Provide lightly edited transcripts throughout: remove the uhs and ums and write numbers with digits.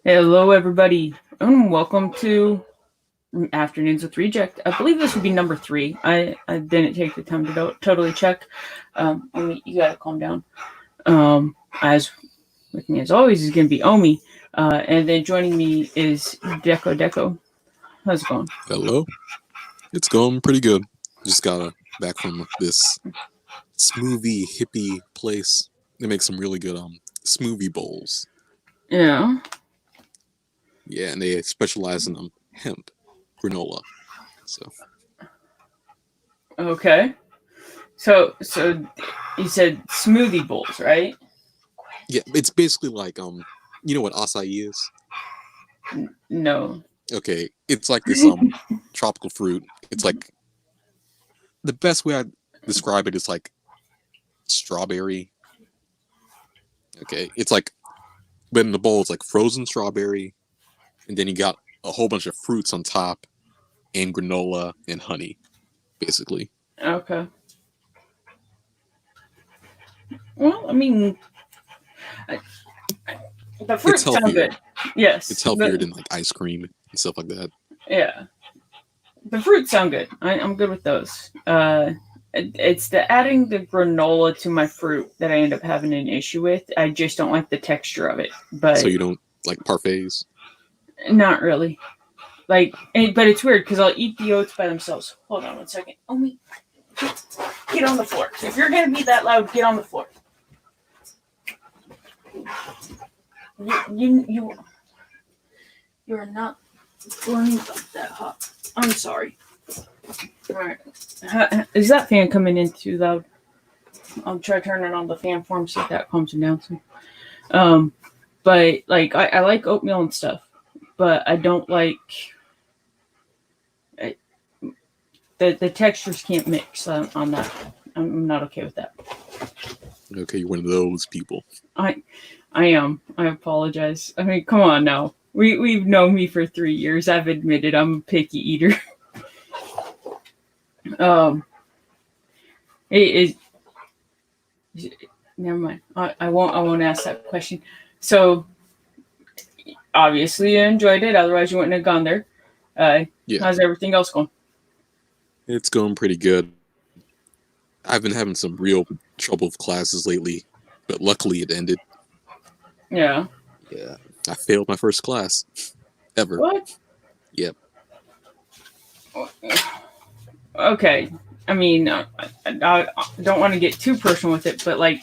Hello, everybody, and welcome to Afternoons with Rejekt. I believe this would be number three. I didn't take the time to totally check. You gotta calm down. As with me as always is gonna be Omi, and then joining me is Deco Deco. How's it going? Hello. It's going pretty good. Just got back from this smoothie hippie place. They make some really good smoothie bowls. Yeah. Yeah, and they specialize in hemp granola. So Okay. So you said smoothie bowls, right? yeah, it's basically like you know what acai is? No. Okay, it's like this tropical fruit. It's like the best way I describe it is like strawberry. Okay, it's like but in the bowl it's like frozen strawberry, and then you got a whole bunch of fruits on top and granola and honey, basically. Okay. Well, I mean, I, the It's fruits sound healthier. good. Yes. It's healthier than like ice cream and stuff like that. Yeah. The fruits sound good. I'm good with those. It's the adding the granola to my fruit that I end up having an issue with. I just don't like the texture of it, So but you don't like parfaits. not really. But it's weird because I'll eat the oats by themselves. Hold on one second. Oh me, get on the floor. If you're gonna be that loud, get on the floor. You are not burning up that hot. I'm sorry. All right. Is that fan coming in too loud? I'll try turning on the fan for him, see if that calms him down some. But like I like oatmeal and stuff, but I don't like I, the textures can't mix on that. I'm not okay with that. Okay, you're one of those people. I I am. I apologize. I mean, come on now. We've known me for 3 years. I've admitted I'm a picky eater. um, it is. Never mind. I won't ask that question. So obviously you enjoyed it. Otherwise you wouldn't have gone there. Yeah, How's everything else going? it's going pretty good. I've been having some real trouble with classes lately, but luckily it ended. Yeah. Yeah, I failed my first class ever. What? Yep. Okay. I mean, I don't want to get too personal with it, but like,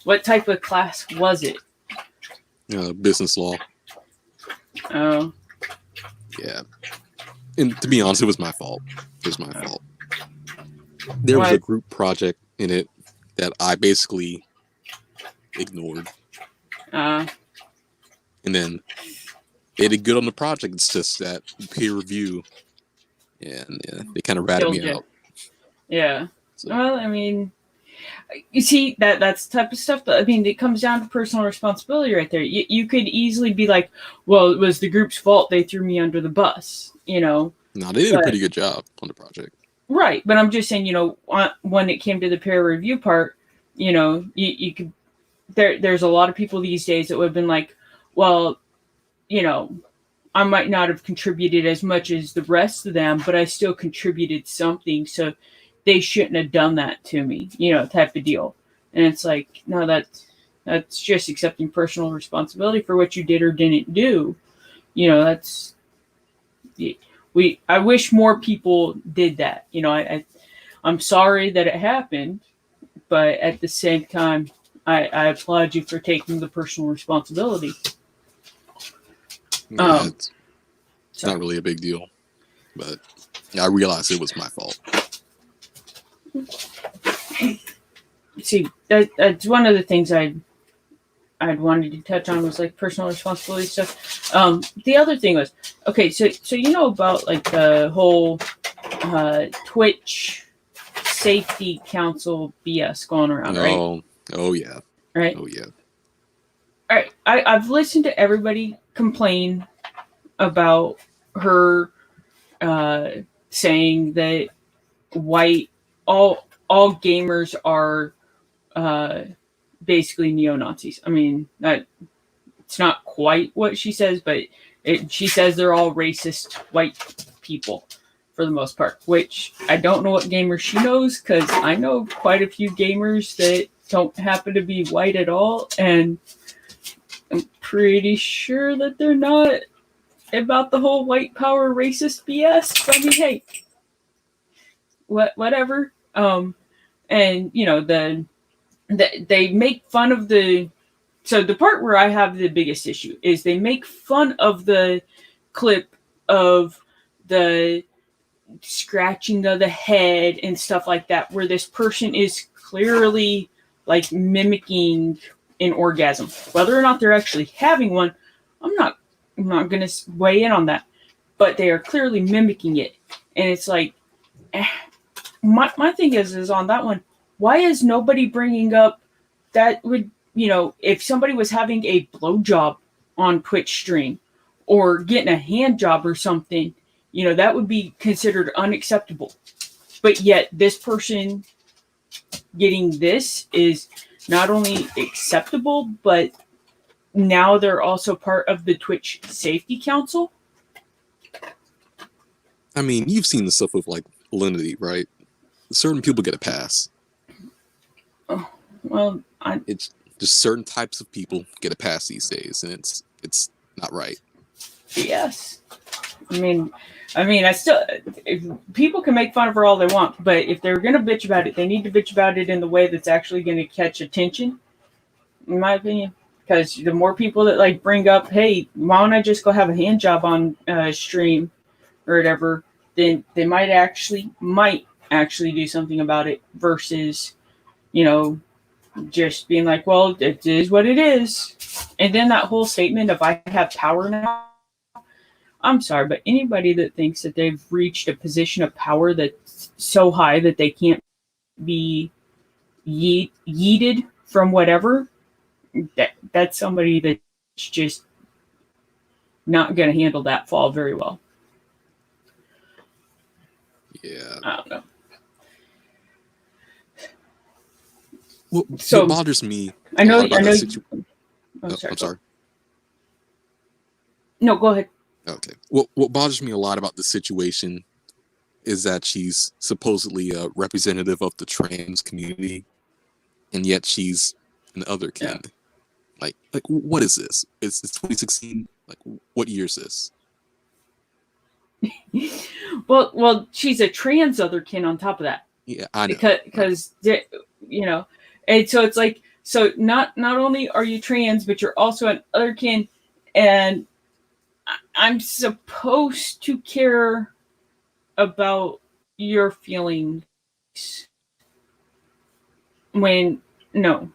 what type of class was it? Business law. Oh. Yeah, and to be honest, it was my fault. It was my fault. There was a What? group project in it that I basically ignored, Uh. and then they did good on the project. It's just that peer review, and yeah, they kind of ratted Killed me you. out. Yeah. So Well, I mean, you see that's the type of stuff that I mean. It comes down to personal responsibility, right there. You could easily be like, "Well, it was the group's fault. They threw me under the bus," you know. no, they did a But pretty good job on the project. right, but I'm just saying, when it came to the peer review part, you could there's a lot of people these days that would have been like, well, you know, I might not have contributed as much as the rest of them, but I still contributed something, so they shouldn't have done that to me, type of deal. And it's like, no, that's just accepting personal responsibility for what you did or didn't do. That's I wish more people did that. I'm sorry that it happened, but at the same time, I applaud you for taking the personal responsibility. Yeah, Um, it's so not really a big deal, but I realized it was my fault. see, that's one of the things I'd wanted to touch on was like personal responsibility stuff. The other thing was okay, so about like the whole Twitch safety council BS going around, right? Oh yeah, Right. oh yeah. All right. I've listened to everybody complain about her saying that white all gamers are basically neo Nazis. I mean, that it's not quite what she says, but she says they're all racist white people for the most part, which I don't know what gamers she knows, because I know quite a few gamers that don't happen to be white at all, and I'm pretty sure that they're not about the whole white power racist BS. But I mean, hey, whatever. And you know, they make fun of the. So the part where I have the biggest issue is they make fun of the clip of the scratching of the head and stuff like that, where this person is clearly like mimicking an orgasm. Whether or not they're actually having one, I'm not going to weigh in on that. But they are clearly mimicking it, and it's like, my thing is on that one. Why is nobody bringing up that would, you know, if somebody was having a blowjob on Twitch stream or getting a hand job or something, you know, that would be considered unacceptable. But yet this person getting this is not only acceptable, but now they're also part of the Twitch Safety Council. I mean, you've seen the stuff with like validity, right? Certain people get a pass. Oh, well, it's just certain types of people get a pass these days, and it's not right. Yes. I mean, I still, if people can make fun of her all they want, but if they're going to bitch about it, they need to bitch about it in the way that's actually going to catch attention, in my opinion. Because the more people that like bring up, hey, why don't I just go have a hand job on stream or whatever, then they might actually do something about it versus, you know, just being like, well, it is what it is. And then that whole statement of I have power now. I'm sorry, but anybody that thinks that they've reached a position of power that's so high that they can't be yeeted from whatever, that's somebody that's just not going to handle that fall very well. Yeah. I don't know. What bothers me I know. I'm sorry. No, go ahead. Okay. What bothers me a lot about the situation is that she's supposedly a representative of the trans community, and yet she's an other kid. Yeah. Like what is this? It's 2016. Like, what year is this? well, she's a trans otherkin on top of that. Yeah, I know. Because you know, and so it's like, so not only are you trans, but you're also an otherkin, and I'm supposed to care about your feelings when no.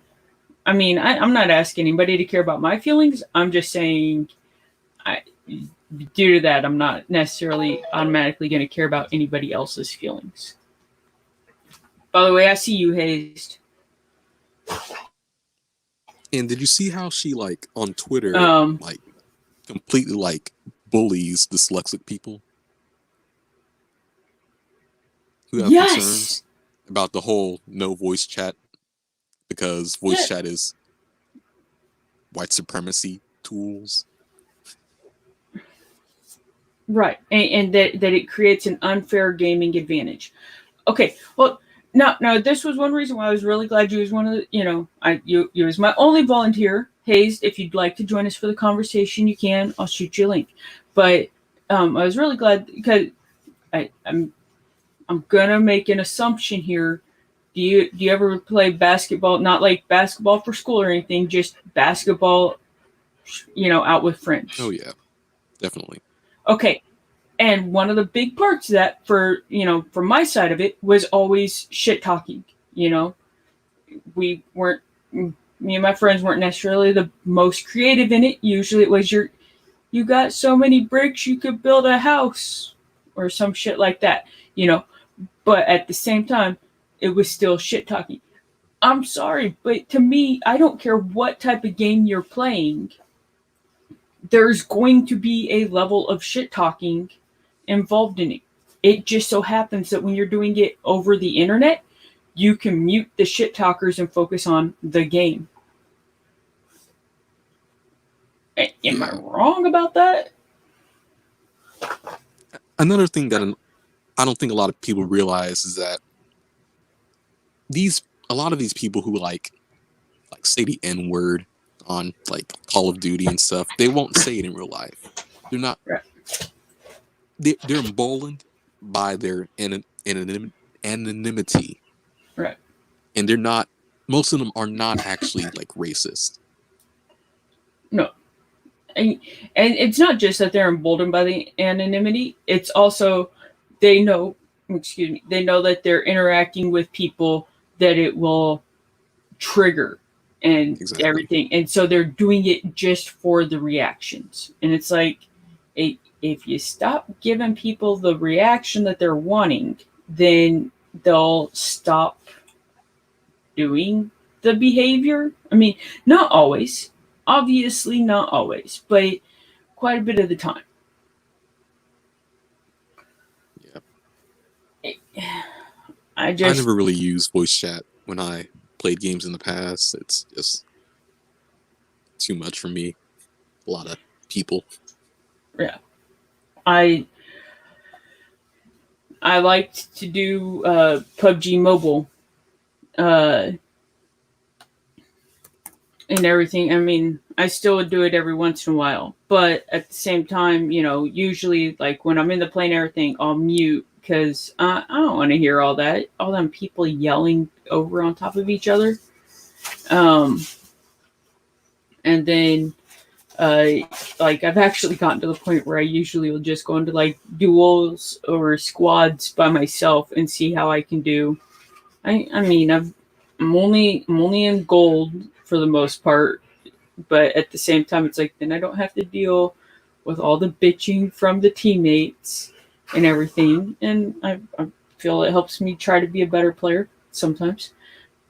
I mean, I'm not asking anybody to care about my feelings. I'm just saying, due to that, I'm not necessarily automatically going to care about anybody else's feelings. By the way, I see you, Hazed. And did you see how she, like, on Twitter, like, completely, like, bullies dyslexic people who have concerns about the whole no voice chat, because voice chat is white supremacy tools. Right, and that it creates an unfair gaming advantage. Okay, well, no, this was one reason why I was really glad you was one of the, you know, you was my only volunteer. Hayes, if you'd like to join us for the conversation, you can. I'll shoot you a link. But I was really glad because I'm gonna make an assumption here. Do you ever play basketball? Not like basketball for school or anything, just basketball, you know, out with friends. Oh yeah, definitely. Okay. And one of the big parts of that, for, you know, from my side of it, was always shit talking. You know, me and my friends weren't necessarily the most creative in it. Usually it was you got so many bricks, you could build a house or some shit like that, you know. But at the same time, it was still shit talking. I'm sorry, but to me, I don't care what type of game you're playing. There's going to be a level of shit talking involved in it. It just so happens that when you're doing it over the internet, you can mute the shit talkers and focus on the game. Am I Yeah. wrong about that? Another thing that I don't think a lot of people realize is that these a lot of these people who say the N word on like Call of Duty and stuff, they won't say it in real life. They're not. Right. They're emboldened by their anonymity, Right. and they're not. Most of them are not actually like racist. No. And, and it's not just that they're emboldened by the anonymity, it's also they know, excuse me, they know that they're interacting with people that it will trigger and Exactly. everything. And so they're doing it just for the reactions. And it's like, if you stop giving people the reaction that they're wanting, then they'll stop doing the behavior. I mean, not always, obviously, not always, but quite a bit of the time. Yeah. I I just, never really used voice chat when I played games in the past. It's just too much for me. A lot of people. yeah, I I liked to do PUBG Mobile uh, and everything. I mean, I still would do it every once in a while, but at the same time, usually like when I'm in the plane and everything, I'll mute because I don't want to hear all them people yelling over on top of each other. Um, and then uh, like I've actually gotten to the point where I usually will just go into like duels or squads by myself and see how I can do. I mean I'm only in gold for the most part, but at the same time it's like then I don't have to deal with all the bitching from the teammates and everything, and I feel it helps me try to be a better player sometimes.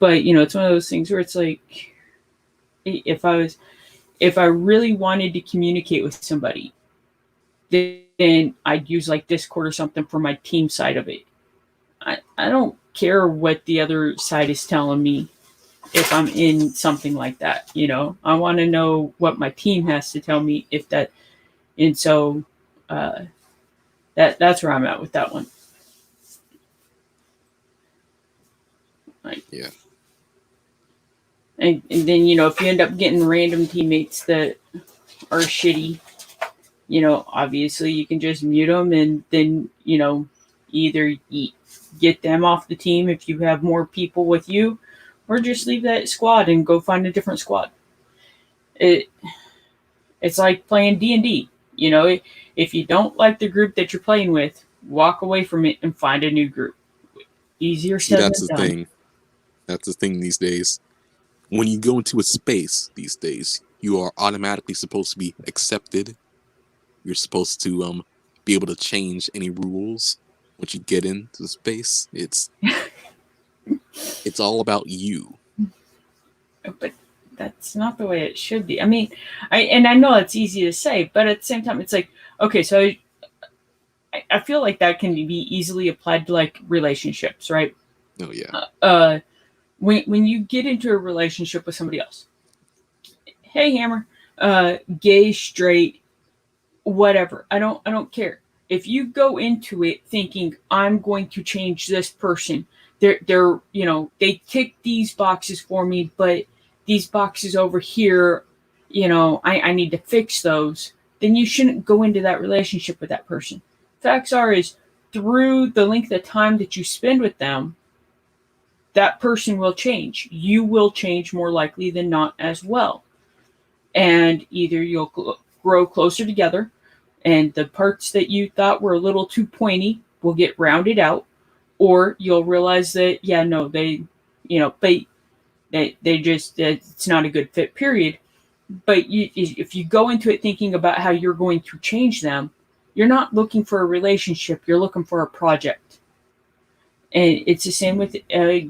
But it's one of those things where it's like if I was if I really wanted to communicate with somebody, then I'd use like Discord or something for my team side of it. I don't care what the other side is telling me if I'm in something like that. I want to know what my team has to tell me if that, and so uh, that's where I'm at with that one. Like, Yeah. and then if you end up getting random teammates that are shitty, obviously you can just mute them and then either get them off the team if you have more people with you, or just leave that squad and go find a different squad. It It's like playing D&D. If you don't like the group that you're playing with, walk away from it and find a new group. Easier See, said that's than the done. thing. That's the thing these days. When you go into a space these days, you are automatically supposed to be accepted. You're supposed to be able to change any rules once you get into the space. It's all about you. But that's not the way it should be. I mean, I know it's easy to say, but at the same time, it's like, okay, so I feel like that can be easily applied to like relationships, right? Oh yeah. Uh, when you get into a relationship with somebody else, hey, Hammer, gay, straight, whatever. I don't care. If you go into it thinking I'm going to change this person, they're they tick these boxes for me, but these boxes over here, I need to fix those, then you shouldn't go into that relationship with that person. Facts are is through the length of time that you spend with them, that person will change. You will change more likely than not as well. And either you'll grow closer together and the parts that you thought were a little too pointy will get rounded out, or you'll realize that yeah, no, they just it's not a good fit, period. But if you go into it thinking about how you're going to change them, you're not looking for a relationship, you're looking for a project. And it's the same with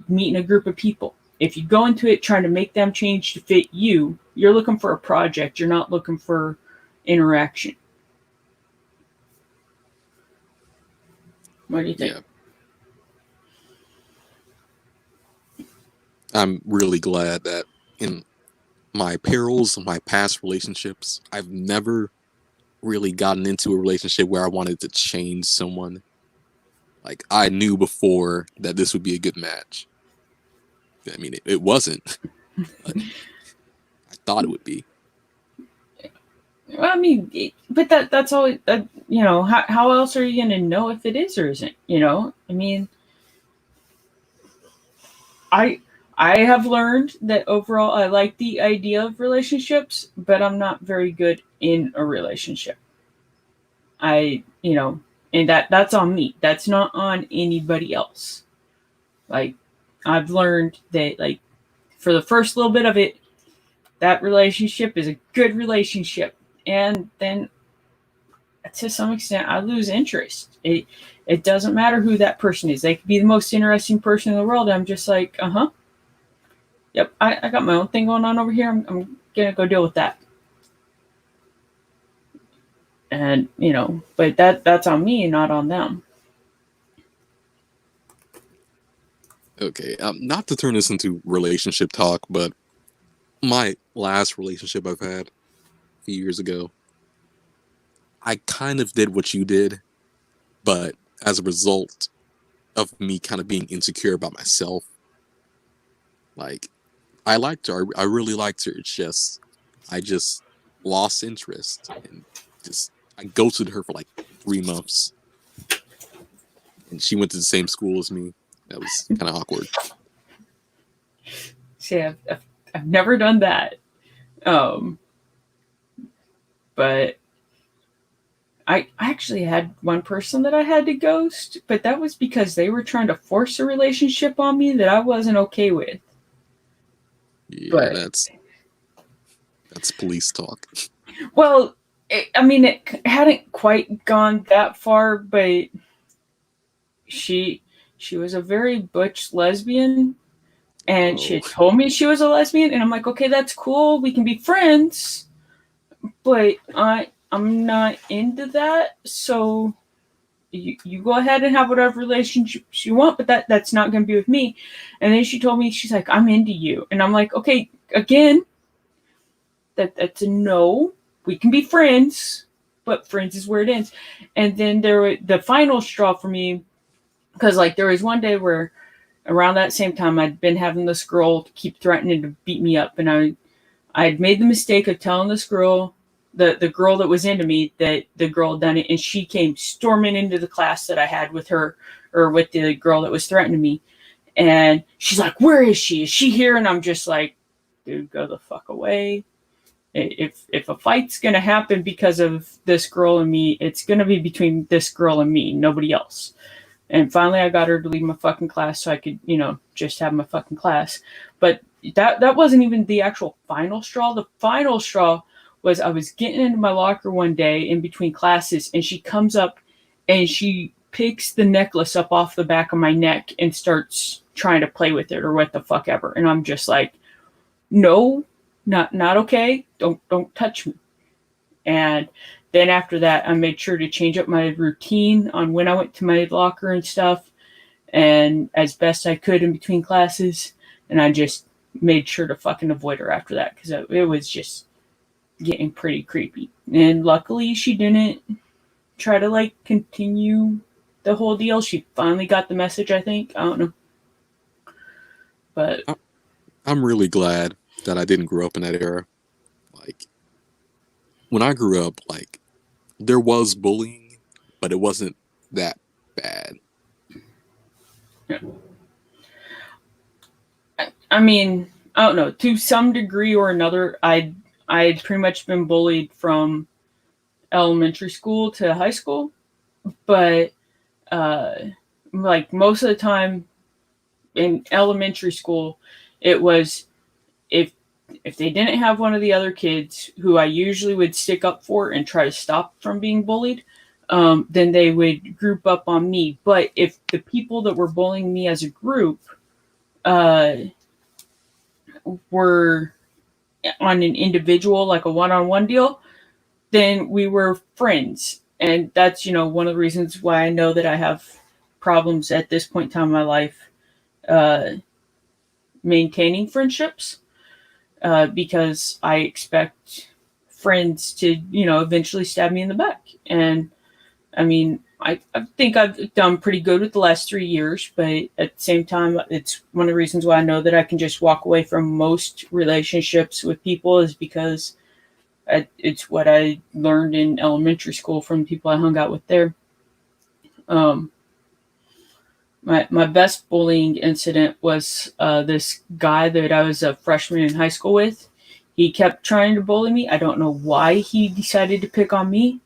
meeting a group of people. If you go into it trying to make them change to fit you, you're looking for a project, you're not looking for interaction. What do you think? Yeah. I'm really glad that in my perils, my past relationships, I've never really gotten into a relationship where I wanted to change someone. Like I knew before that this would be a good match. I mean, it wasn't, but I thought it would be. Well, I mean, but that's all. How else are you gonna know if it is or isn't? I mean, I I have learned that overall I like the idea of relationships, but I'm not very good in a relationship. And that's on me. That's not on anybody else. Like I've learned that like for the first little bit of it, that relationship is a good relationship, and then to some extent I lose interest. It doesn't matter who that person is. They could be the most interesting person in the world. I'm just like, yep, I got my own thing going on over here. I'm gonna go deal with that. And but that's on me, not on them. Okay, not to turn this into relationship talk, but my last relationship I've had a few years ago, I kind of did what you did, but as a result of me kind of being insecure about myself, like I liked her, I really liked her. It's just I just lost interest and just I ghosted her for like 3 months, and she went to the same school as me. That was kind of awkward. See, I've never done that. Um, but I actually had one person that I had to ghost, but that was because they were trying to force a relationship on me that I wasn't okay with. Yeah, But that's police talk. well, I mean, it hadn't quite gone that far, but she she was a very butch lesbian, and she Oh, had told me she was a lesbian, and I'm like, okay, that's cool, we can be friends, but I'm not into that. So you go ahead and have whatever relationships you want, but that's not going to be with me. And then she told me, she's like, I'm into you, and I'm like, okay, again, that's a no. We can be friends, but friends is where it ends. And then the final straw for me, because like there was one day where around that same time I'd been having this girl keep threatening to beat me up, and I'd made the mistake of telling this girl, the girl that was into me, that the girl had done it, and she came storming into the class that I had with her, or with the girl that was threatening me. And she's like, "Where is she? Is she here?" And I'm just like, "Dude, go the fuck away. If a fight's gonna happen because of this girl and me, it's gonna be between this girl and me, nobody else." And finally, I got her to leave my fucking class so I could, just have my fucking class. But that wasn't even the actual final straw. The final straw was I was getting into my locker one day in between classes, and she comes up and she picks the necklace up off the back of my neck and starts trying to play with it or what the fuck ever. And I'm just like, no, not okay. Don't touch me. And then after that, I made sure to change up my routine on when I went to my locker and stuff, and as best I could in between classes. And I just made sure to fucking avoid her after that because it was just getting pretty creepy. And luckily, she didn't try to like continue the whole deal. She finally got the message, I think. I don't know. But I'm really glad that I didn't grow up in that era. Like when I grew up, like there was bullying, but it wasn't that bad. yeah. I mean, I don't know. To some degree or another, I'd pretty much been bullied from elementary school to high school, but uh, like most of the time in elementary school, it was if if they didn't have one of the other kids who I usually would stick up for and try to stop from being bullied, then they would group up on me. But if the people that were bullying me as a group uh, were on an individual, like a one-on-one deal, then we were friends. And that's, one of the reasons why I know that I have problems at this point in time in my life uh, maintaining friendships. because I expect friends to, eventually stab me in the back. And I mean, I think I've done pretty good with the last 3 years, but at the same time, it's one of the reasons why I know that I can just walk away from most relationships with people is because it's what I learned in elementary school from people I hung out with there. Um, my best bullying incident was this guy that I was a freshman in high school with. He kept trying to bully me. I don't know why he decided to pick on me,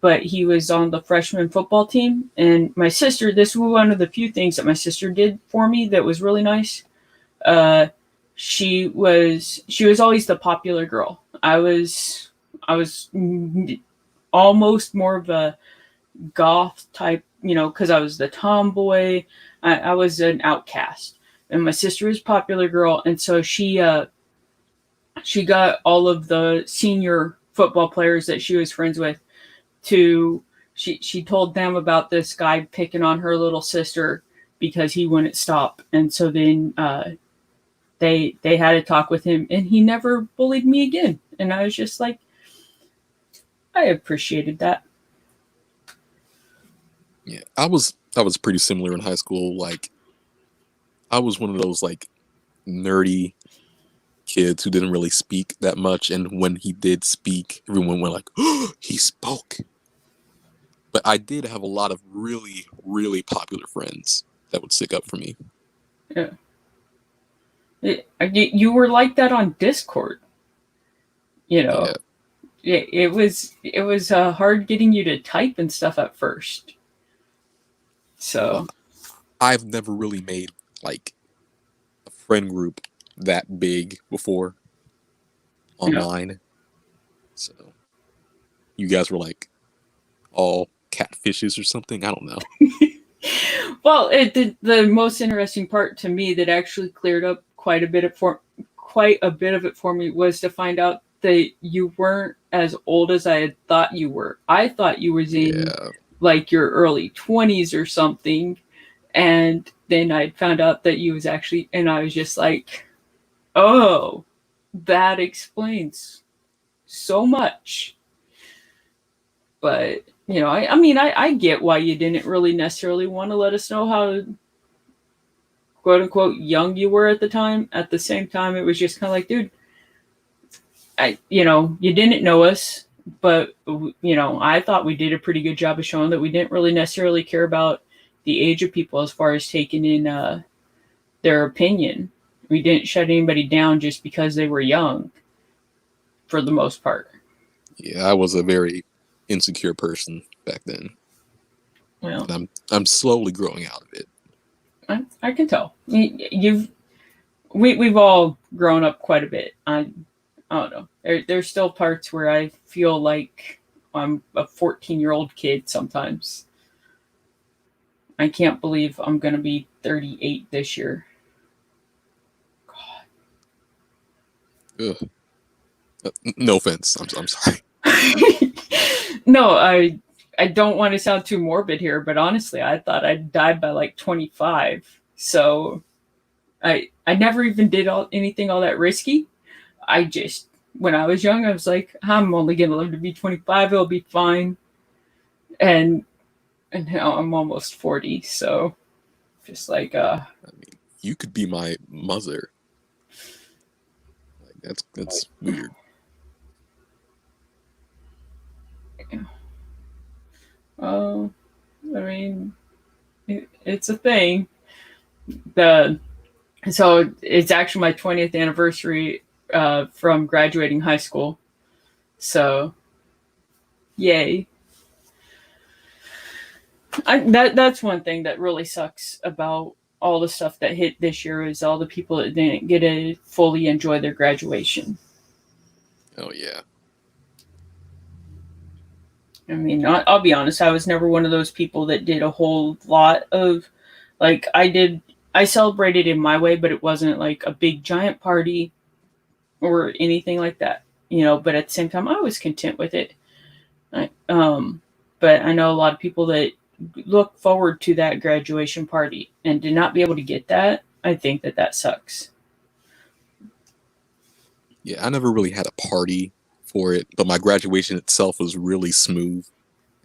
but he was on the freshman football team. And my sister, this was one of the few things that my sister did for me that was really nice. Uh, she was always the popular girl. I was almost more of a goth type, because I was the tomboy. I was an outcast, and my sister was a popular girl, and so she got all of the senior football players that she was friends with to she told them about this guy picking on her little sister because he wouldn't stop, and so then they had a talk with him, and he never bullied me again, and I was just like, I appreciated that. Yeah, I was pretty similar in high school. Like I was one of those like nerdy kids who didn't really speak that much, and when he did speak, everyone went like, "Oh, he spoke." But I did have a lot of really, really popular friends that would stick up for me. Yeah. You were like that on Discord, you Yeah, know. It was hard getting you to type and stuff at first. well, So I've never really made like a friend group that big before you know, online. So you guys were like all catfishes or something. I don't know. well, the most interesting part to me that actually cleared up quite a bit of it for me was to find out that you weren't as old as I had thought you were. I thought you was in Yeah, like your early 20s or something, and then I found out that you was actually, and I was just like, oh, that explains so much. But I mean, I get why you didn't really necessarily want to let us know how quote unquote young you were at the time. At the same time, it was just kind of like, dude, you didn't know us, but I thought we did a pretty good job of showing that we didn't really necessarily care about the age of people as far as taking in their opinion. We didn't shut anybody down just because they were young, for the most part. yeah. I was a very insecure person back then, Well, but I'm slowly growing out of it. I can tell we've all grown up quite a bit. I don't know. There's still parts where I feel like I'm a 14-year-old kid sometimes. I can't believe I'm going to be 38 this year. Ugh. No offense. I'm sorry. No, I don't want to sound too morbid here, but honestly, I thought I'd died by like 25. So I never even did anything all that risky. I just when I was young, I was like, I'm only gonna live to be 25. It'll be fine. And now I'm almost 40, so just like I mean, you could be my mother. Like that's weird. uh, I mean, it's a thing. The So it's actually my 20th anniversary from graduating high school. So yay! That's one thing that really sucks about all the stuff that hit this year is all the people that didn't get to fully enjoy their graduation. Oh yeah. I mean, I'll be honest, I was never one of those people that did a whole lot of like I did. I celebrated in my way, but it wasn't like a big giant party or anything like that. But at the same time, I was content with it. I, but I know a lot of people that look forward to that graduation party and did not be able to get that. I think that sucks. Yeah, I never really had a party for it, but my graduation itself was really smooth.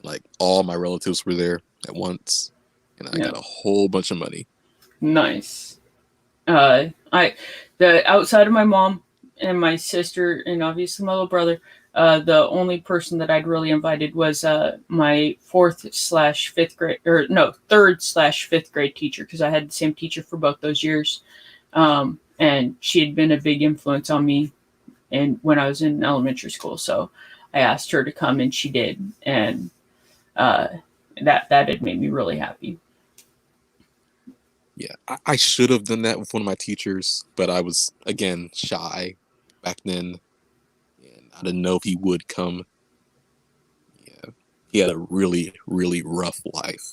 Like all my relatives were there at once, and I Yeah, got a whole bunch of money. nice. I the outside of my mom and my sister and obviously my little brother, the only person that I'd really invited was my fourth/fifth grade, or no, third/fifth grade teacher, because I had the same teacher for both those years, and she had been a big influence on me and when I was in elementary school. So I asked her to come, and she did, and uh, that had made me really happy. Yeah, I should have done that with one of my teachers, but I was again shy back then, and I didn't know if he would come. Yeah, he had a really, really rough life,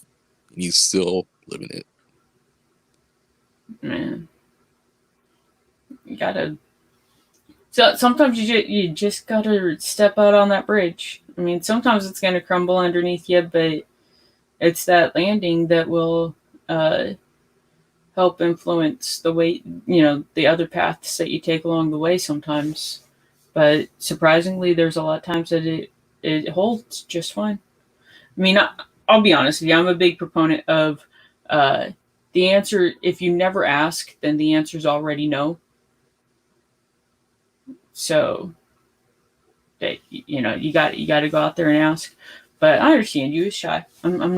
and he's still living it. Man, you gotta. So sometimes you just gotta step out on that bridge. I mean, sometimes it's gonna crumble underneath you, but it's that landing that will uh, help influence the way, the other paths that you take along the way. Sometimes, but surprisingly, there's a lot of times that it holds just fine. I mean, I'll be honest with you. I'm a big proponent of uh, the answer. If you never ask, then the answer is already no. So that you got to go out there and ask. But I understand you as shy. I'm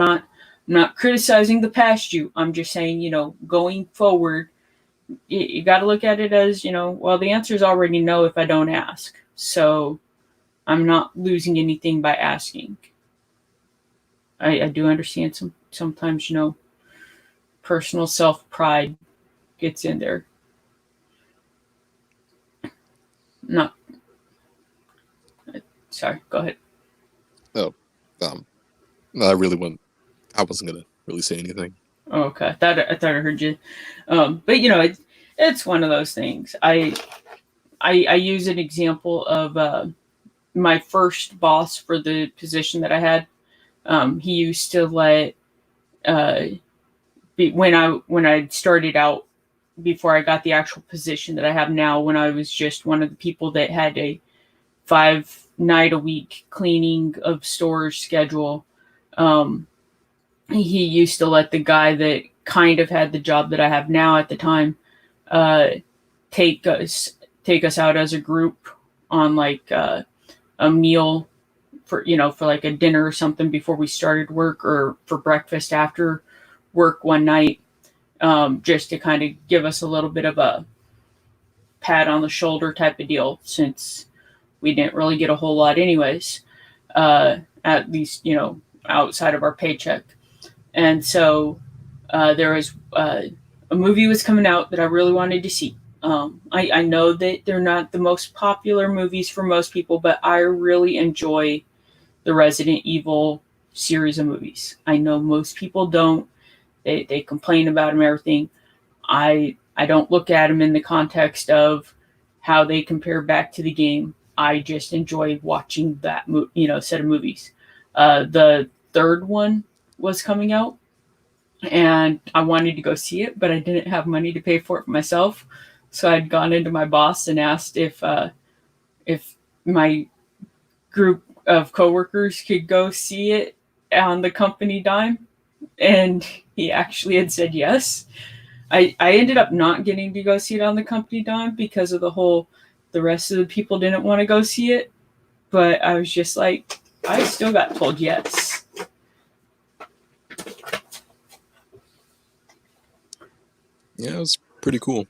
not criticizing the past you. I'm just saying, going forward, you got to look at it as, well, the answer is already no if I don't ask. So I'm not losing anything by asking. I do understand sometimes, personal self pride gets in there. Not Sorry. Go ahead. Oh, um, I really wasn't. I wasn't gonna really say anything. Oh, okay. I thought I heard you. But it's one of those things. I use an example of my first boss for the position that I had. He used to let uh, when I started out, before I got the actual position that I have now, when I was just one of the people that had a 5 night a week cleaning of stores schedule. Um, he used to let the guy that kind of had the job that I have now at the time uh, take us take us out as a group on like a meal for like a dinner or something before we started work, or for breakfast after work one night, just to kind of give us a little bit of a pat on the shoulder type of deal, since we didn't really get a whole lot anyways, at least outside of our paycheck. And so there was a movie was coming out that I really wanted to see. I know that they're not the most popular movies for most people, but I really enjoy the Resident Evil series of movies. I know most people don't. They complain about them and everything. I don't look at them in the context of how they compare back to the game. I just enjoy watching that set of movies. The third one was coming out, and I wanted to go see it, but I didn't have money to pay for it myself. So I'd gone into my boss and asked if my group of coworkers could go see it on the company dime, and he actually had said yes. I ended up not getting to go see it on the company dime because of the rest of the people didn't want to go see it, but I was just like, I still got told yes. Yeah, it was pretty cool.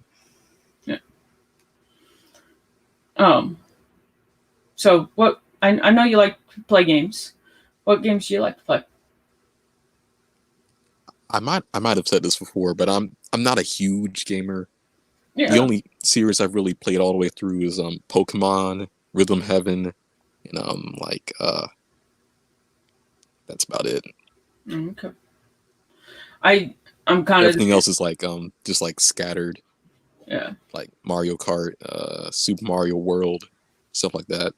Yeah. Um. So what? I know you like to play games. What games do you like to play? I might have said this before, but I'm not a huge gamer. The Yeah. only series I've really played all the way through is Pokemon, Rhythm Heaven, and that's about it. Okay. I I'm kind of Everything else is like just like scattered, yeah. like Mario Kart, Super Mario World, stuff like that.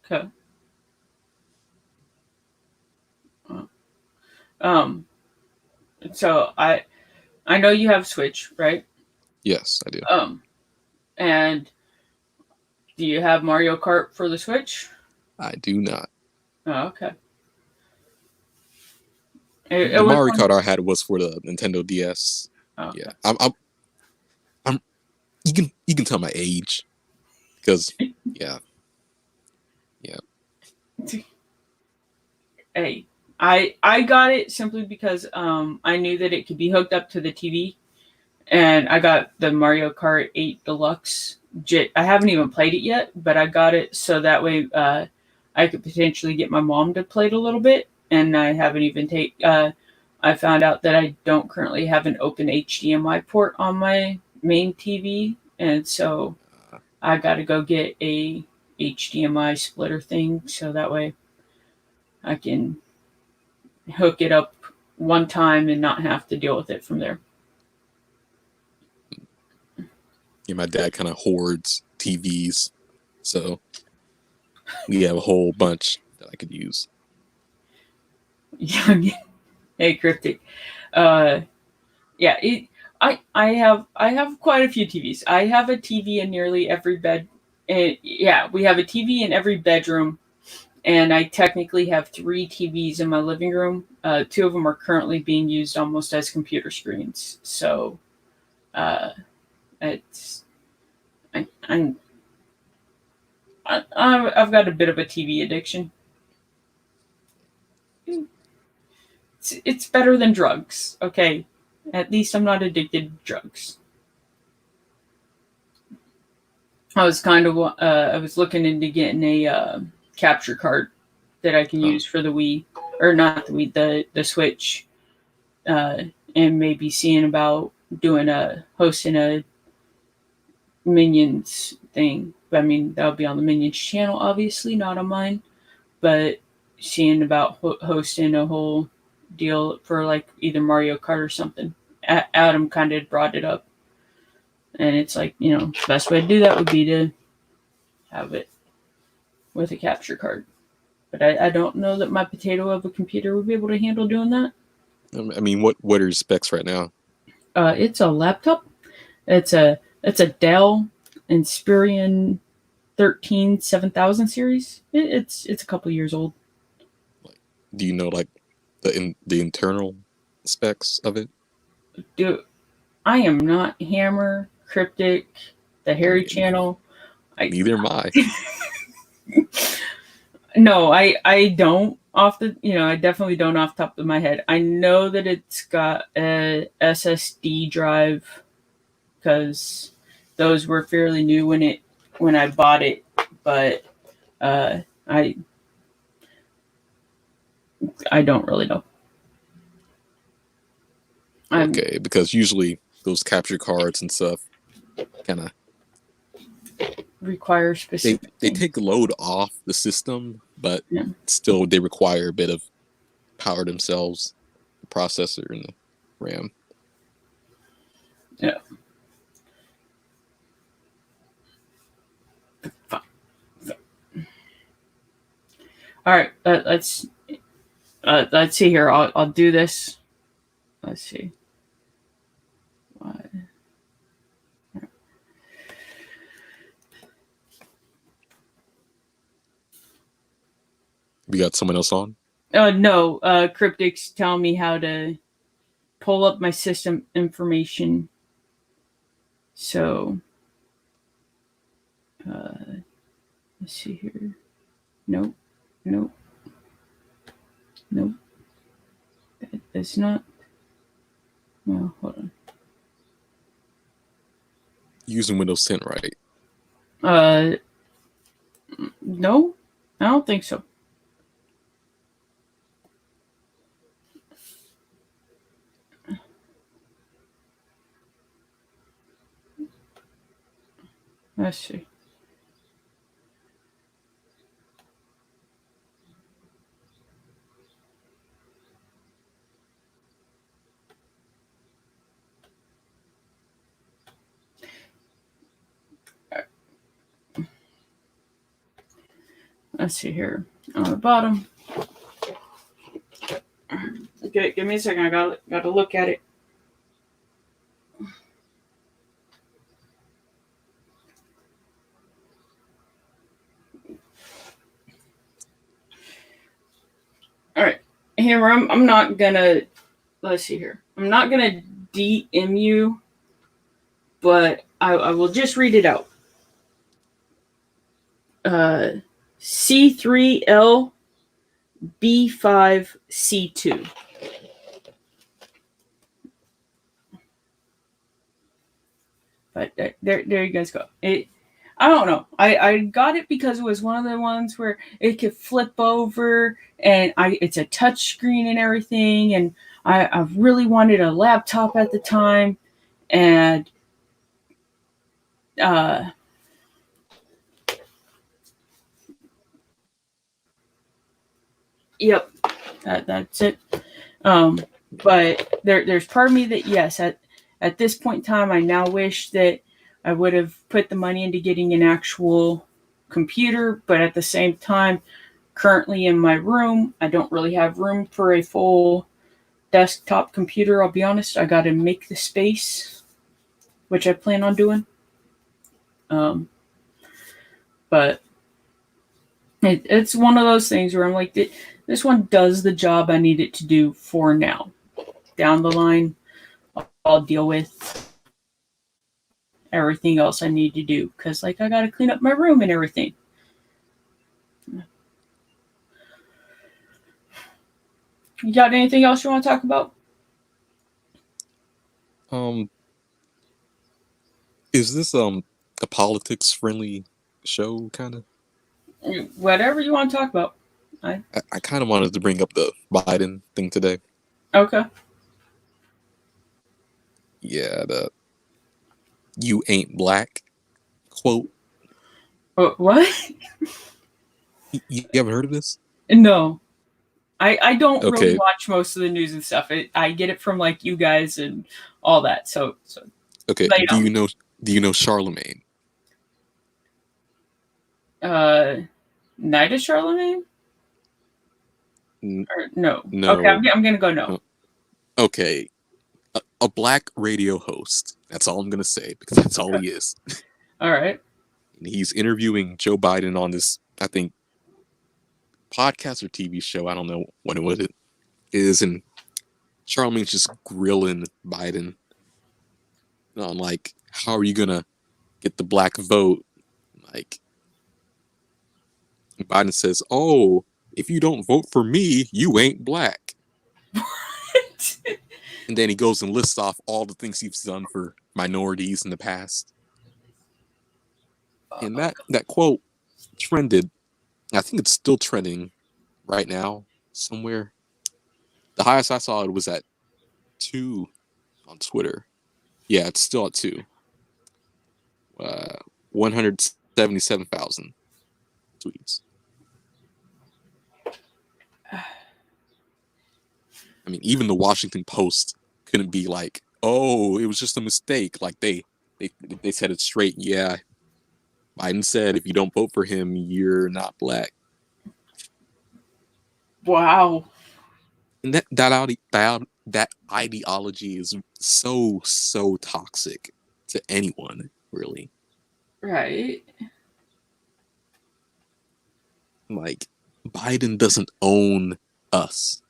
Okay. Uh, Um. So I know you have Switch, right? Yes, I do. Um. And Do you have Mario Kart for the Switch? I do not. Oh, okay. It The was Mario one. Kart I had was for the Nintendo DS. Oh, Yeah, okay. I'm. You can tell my age because yeah, yeah. Hey, I got it simply because I knew that it could be hooked up to the TV, and I got the Mario Kart 8 Deluxe. I haven't even played it yet, but I got it so that way I could potentially get my mom to play it a little bit. And I haven't even I found out that I don't currently have an open HDMI port on my main TV, and so I got to go get a HDMI splitter thing so that way I can hook it up one time and not have to deal with it from there. Yeah, my dad kind of hoards TVs, so we have a whole bunch that I could use. Hey, cryptic. Uh, yeah, I have quite a few TVs. I have a TV in nearly every bed. Yeah, we have a TV in every bedroom, and I technically have three TVs in my living room. Two of them are currently being used almost as computer screens. So uh, it's I'm I've got a bit of a TV addiction. It's better than drugs. Okay, at least I'm not addicted to drugs. I was looking into getting a capture card that I can Huh. use for the Wii, or not the Wii, the Switch, uh, and maybe seeing about doing a hosting a Minions thing. I mean, that'll be on the Minions channel, obviously, not on mine. But seeing about hosting a whole deal for like either Mario Kart or something. Adam kind of brought it up, and it's like, the best way to do that would be to have it with a capture card. But I don't know that my potato of a computer would be able to handle doing that. I mean, what are your specs right now? It's a laptop. It's a Dell Inspiron 13 7000 series. It's a couple years old. Like, do you know like the internal specs of it? Dude, I am not Hammer, Cryptic, the I Harry mean, channel. I neither am I. No, I don't I definitely don't off the top of my head. I know that it's got a SSD drive because those were fairly new when I bought it, but uh, I I don't really know. I'm Okay, because usually those capture cards and stuff kind of require they specific they things. take load off the system, but Yeah. still they require a bit of power themselves, the processor and the RAM. Yeah. All right. Let's see here. I'll do this. Let's see. What? We got someone else on. No. Cryptic's telling me how to pull up my system information. So let's see here. Nope. Nope. Nope. That's not. No, hold on. Using Windows 10, right? Uh, no, I don't think so. Let's see. Let's see here on the bottom. Okay, give me a second. I got to look at it. Hammer, I'm not gonna. Let's see here. I'm not gonna DM you, but I will just read it out. C3L B5C2. But there you guys go. I don't know. I got it because it was one of the ones where it could flip over and it's a touch screen and everything. And I really wanted a laptop at the time. And uh, yep, that's it. But there's part of me that, yes, at this point in time, I now wish that I would have put the money into getting an actual computer. But at the same time, currently in my room, I don't really have room for a full desktop computer. I'll be honest, I got to make the space, which I plan on doing. But it's one of those things where I'm like, this one does the job I need it to do for now. Down the line, I'll deal with everything else I need to do because, like, I got to clean up my room and everything. You got anything else you want to talk about? Is this a politics friendly show kind of? Whatever you want to talk about. I kind of wanted to bring up the Biden thing today. Okay. Yeah, the "you ain't black" quote. What? You haven't heard of this? No. I don't really Okay. watch most of the news and stuff. I get it from like you guys and all that. So Okay. lay it Do on you me. know? Do you know Charlemagne? Night of Charlemagne? N- Or no? Okay, no. I'm gonna go no. Okay. A black radio host. That's all I'm gonna say because that's all he is. All right. And he's interviewing Joe Biden on this, I think, podcast or TV show. I don't know what it is, and Charlemagne's just grilling Biden on like, how are you gonna get the black vote? Like, Biden says, "Oh, if you don't vote for me, you ain't black." And then he goes and lists off all the things he's done for minorities in the past. And that quote trended. I think it's still trending right now somewhere. The highest I saw it was at 2 on Twitter. Yeah, it's still at 2. 177,000 tweets. I mean, even the Washington Post couldn't be like, "Oh, it was just a mistake." Like they said it straight. Yeah, Biden said if you don't vote for him, you're not black. Wow. And that ideology is so toxic to anyone, really. Right. Like, Biden doesn't own us.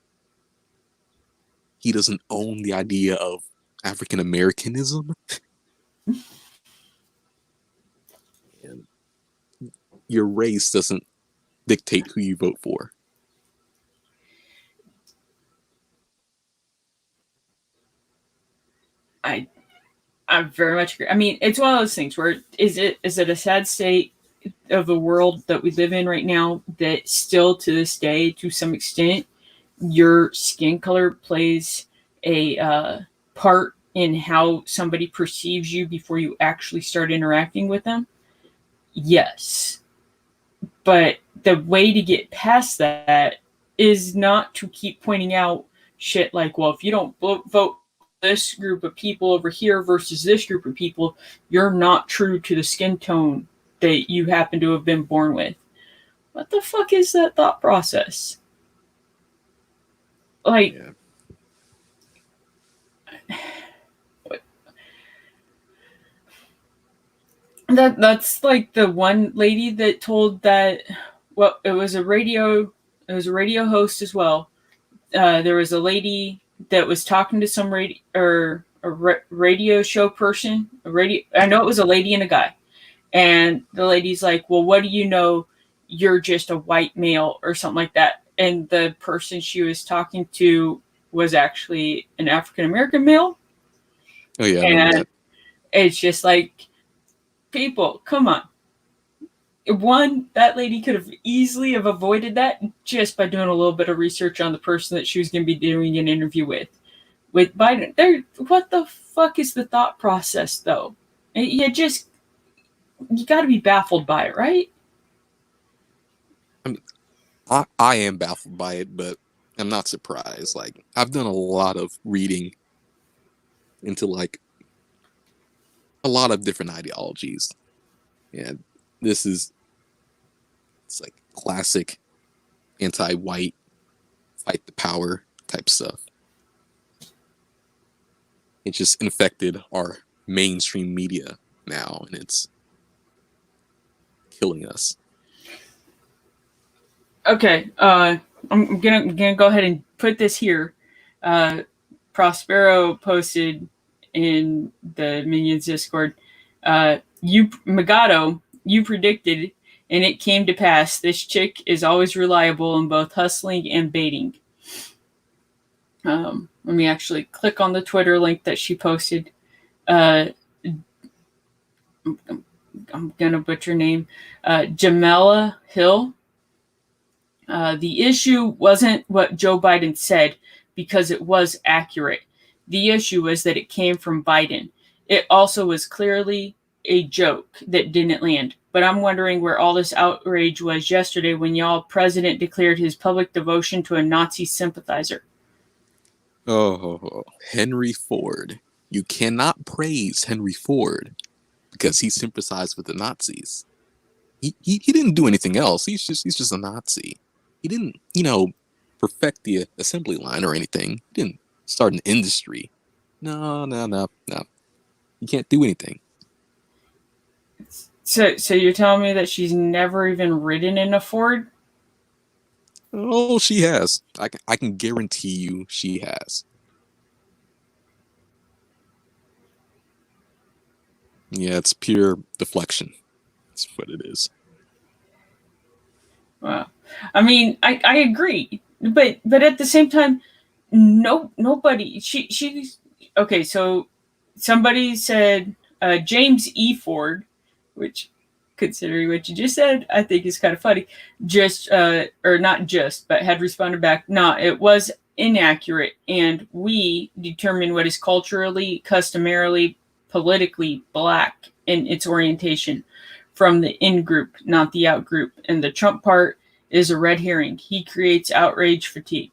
He doesn't own the idea of African Americanism. And your race doesn't dictate who you vote for. I I very much agree. I mean, it's one of those things where is it a sad state of the world that we live in right now that still to this day, to some extent, your skin color plays a part in how somebody perceives you before you actually start interacting with them? Yes. But the way to get past that is not to keep pointing out shit like, well, if you don't vote this group of people over here versus this group of people, you're not true to the skin tone that you happen to have been born with. What the fuck is that thought process? Like, Yeah. that's like the one lady that told that, well, it was a radio host as well, there was a lady that was talking to some radio show person. I know it was a lady and a guy, and the lady's like, "Well, what do you know? You're just a white male or something like that." And the person she was talking to was actually an African American male. Oh yeah, I remember And that. it's just like, people, come on. One, that lady could have easily have avoided that just by doing a little bit of research on the person that she was going to be doing an interview with. With Biden, there, what the fuck is the thought process though? You got to be baffled by it, right? I mean, I am baffled by it, but I'm not surprised. Like I've done a lot of reading into like a lot of different ideologies. And this is it's like classic anti-white fight the power type stuff. It just infected our mainstream media now, and it's killing us. Okay, I'm gonna go ahead and put this here. Uh, Prospero posted in the Minions Discord. You Magato, you predicted, and it came to pass. This chick is always reliable in both hustling and baiting. Let me actually click on the Twitter link that she posted. Uh, I'm gonna butcher her name. Jamela Hill. The issue wasn't what Joe Biden said, because it was accurate. The issue was that it came from Biden. It also was clearly a joke that didn't land. But I'm wondering where all this outrage was yesterday when y'all president declared his public devotion to a Nazi sympathizer. Oh, Henry Ford. You cannot praise Henry Ford because he sympathized with the Nazis. He didn't do anything else. He's just a Nazi. He didn't, perfect the assembly line or anything. He didn't start an industry. No, no, no, no. You can't do anything. So you're telling me that she's never even ridden in a Ford? Oh, she has. I can guarantee you she has. Yeah, it's pure deflection. That's what it is. Wow. I mean, I agree, but at the same time, nobody. She's okay. So somebody said James E. Ford, which, considering what you just said, I think is kind of funny. Just or not just, but had responded back. Nah, it was inaccurate, and we determine what is culturally, customarily, politically black in its orientation from the in group, not the out group. And the Trump part is a red herring. He creates outrage fatigue.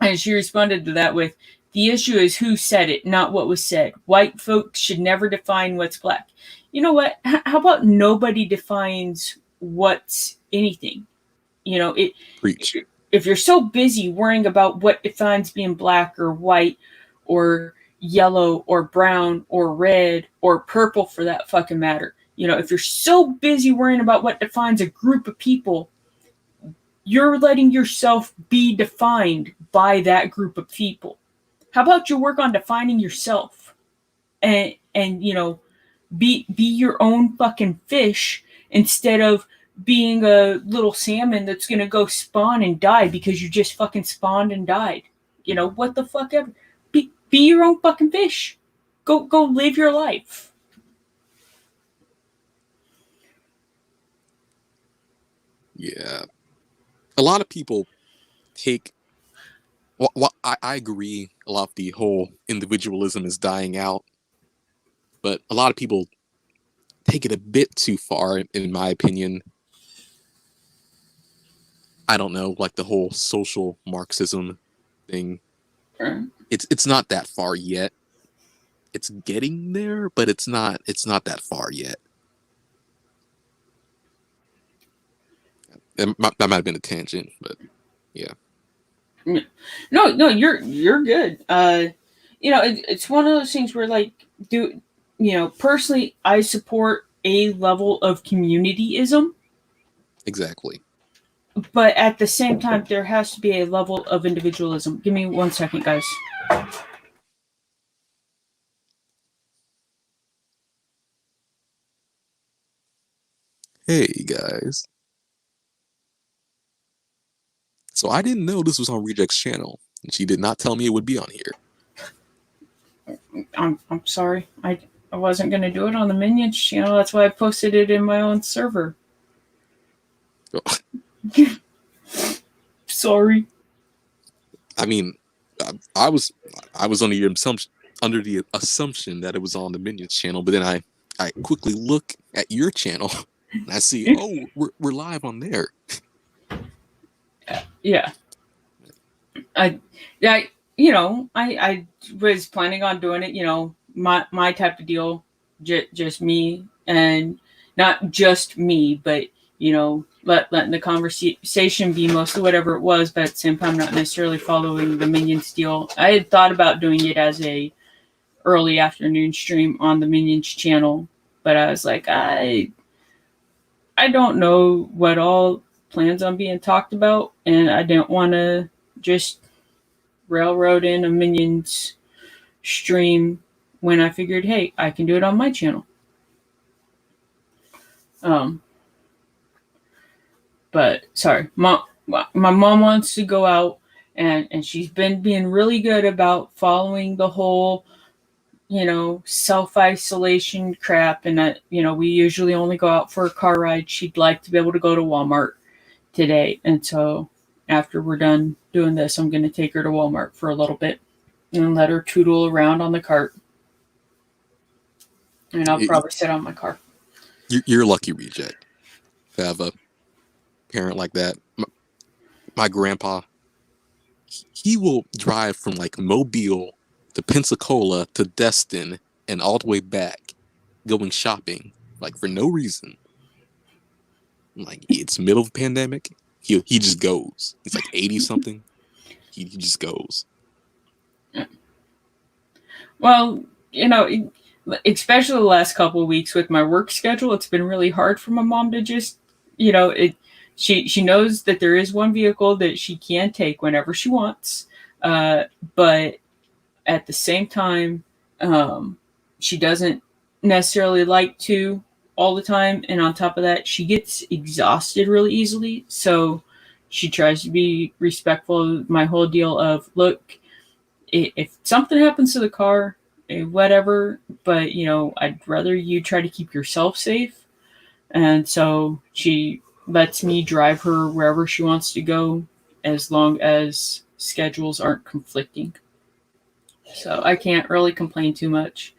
And she responded to that with, the issue is who said it, not what was said. White folks should never define what's black. You know what? How about nobody defines what's anything? You know, Preach. if you're so busy worrying about what defines being black or white or yellow or brown or red or purple for that fucking matter, if you're so busy worrying about what defines a group of people, you're letting yourself be defined by that group of people. How about you work on defining yourself and be your own fucking fish instead of being a little salmon that's gonna go spawn and die because you just fucking spawned and died. What the fuck ever. Be your own fucking fish. Go live your life. Yeah. A lot of people take. Well, I agree. A lot of the whole individualism is dying out, but a lot of people take it a bit too far, in my opinion. I don't know, like the whole social Marxism thing. Right. It's not that far yet. It's getting there, but it's not that far yet. That might have been a tangent, but yeah. No, you're good. It's one of those things where, like, personally, I support a level of communityism. Exactly. but at the same time, there has to be a level of individualism. Give me 1 second, guys. Hey guys. So I didn't know this was on Rejekt's channel. And she did not tell me it would be on here. I'm sorry. I wasn't gonna do it on the Minions channel. That's why I posted it in my own server. Sorry. I mean, I was under the assumption that it was on the Minions channel, but then I quickly look at your channel and I see, oh, we're live on there. Yeah. I I was planning on doing it. My type of deal, just me, and not just me, but letting the conversation be mostly whatever it was, but at the same time, not necessarily following the Minions deal. I had thought about doing it as a early afternoon stream on the Minions channel, but I was like, I don't know what all plans on being talked about, and I didn't want to just railroad in a Minions stream when I figured, hey, I can do it on my channel. Um, but sorry, my mom wants to go out, and she's been being really good about following the whole self isolation crap. And that we usually only go out for a car ride. She'd like to be able to go to Walmart today, and so after we're done doing this, I'm going to take her to Walmart for a little bit and let her tootle around on the cart. And I'll probably sit on my car. You're lucky, Rejekt, to have a parent like that. My grandpa, he will drive from like Mobile to Pensacola to Destin and all the way back, going shopping like for no reason. Like it's middle of the pandemic, he just goes. He's like 80 something. He just goes. Well, especially the last couple of weeks with my work schedule, it's been really hard for my mom to just, it. She knows that there is one vehicle that she can take whenever she wants, but at the same time, she doesn't necessarily like to all the time. And on top of that, she gets exhausted really easily. So she tries to be respectful of my whole deal of, look, if something happens to the car, whatever, but I'd rather you try to keep yourself safe. And so she lets me drive her wherever she wants to go as long as schedules aren't conflicting. So I can't really complain too much,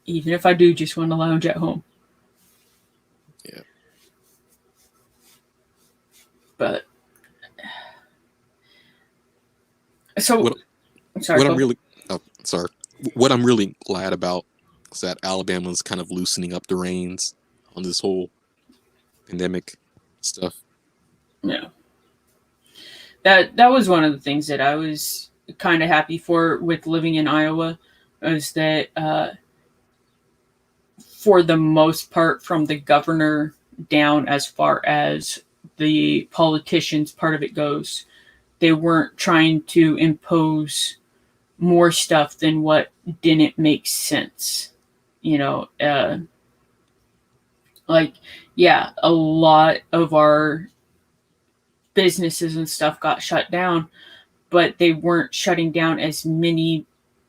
even if I do just want to lounge at home. Yeah. But so What sorry. what I'm really sorry. What I'm really glad about is that Alabama's kind of loosening up the reins on this whole pandemic stuff. Yeah, that was one of the things that I was kind of happy for with living in Iowa, is that for the most part, from the governor down, as far as the politicians part of it goes, they weren't trying to impose more stuff than what didn't make sense. You know, like, yeah, a lot of our businesses and stuff got shut down, but they weren't shutting down as many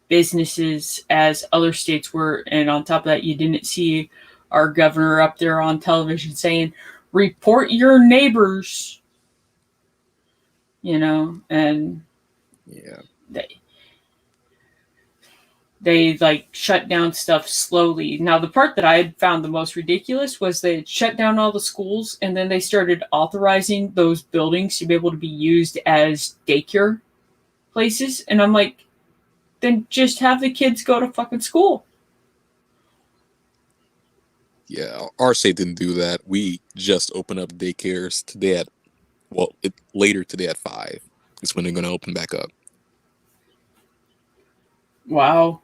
businesses as other states were. And on top of that, you didn't see our governor up there on television saying, report your neighbors, and Yeah. they like shut down stuff slowly. Now, the part that I had found the most ridiculous was they shut down all the schools, and then they started authorizing those buildings to be able to be used as daycare places. And I'm like, then just have the kids go to fucking school. Yeah, our state didn't do that. We just opened up daycares today at later today at 5. Is when they're going to open back up. Wow.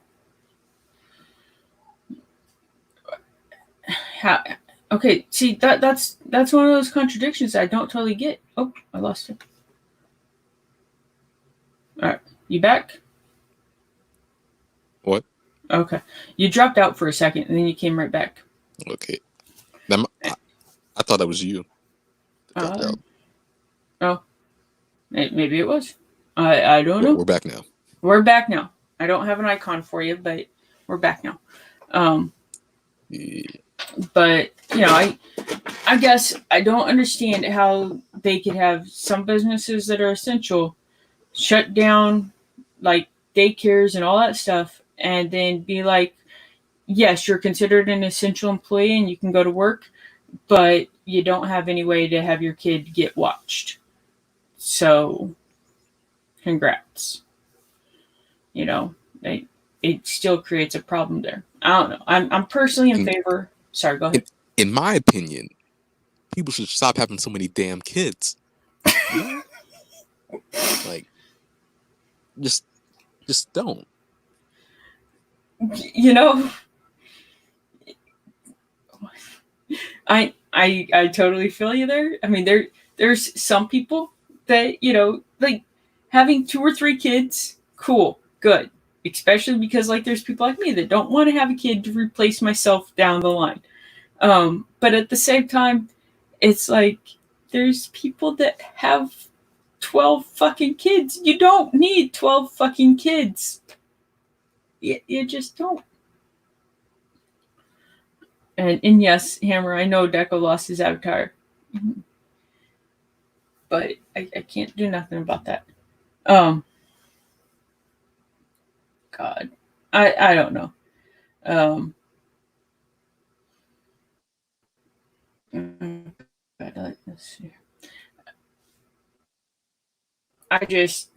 How, Okay, see that's one of those contradictions I don't totally get. Oh, I lost it. All right, you back? What? Okay, you dropped out for a second and then you came right back. Okay. I thought that was you that dropped Uh, out. oh, maybe it was. I don't know. We're back now. We're back now. I don't have an icon for you, but we're back now. Yeah. But I guess I don't understand how they could have some businesses that are essential shut down, like daycares and all that stuff, and then be like, yes, you're considered an essential employee and you can go to work, but you don't have any way to have your kid get watched. So, congrats. You know, they, it still creates a problem there. I don't know. I'm personally in In, favor. Sorry, go in ahead. in my opinion, people should stop having so many damn kids. You know, like just don't. You know, I totally feel you there. I mean, there's some people that like having two or three kids, cool, good. Especially because like there's people like me that don't want to have a kid to replace myself down the line. But at the same time, it's like there's people that have 12 fucking kids. You don't need 12 fucking kids. You just don't. And yes, Hammer, I know Deco lost his avatar, but I can't do nothing about that. Um, God, I don't know. Um, let's see. I just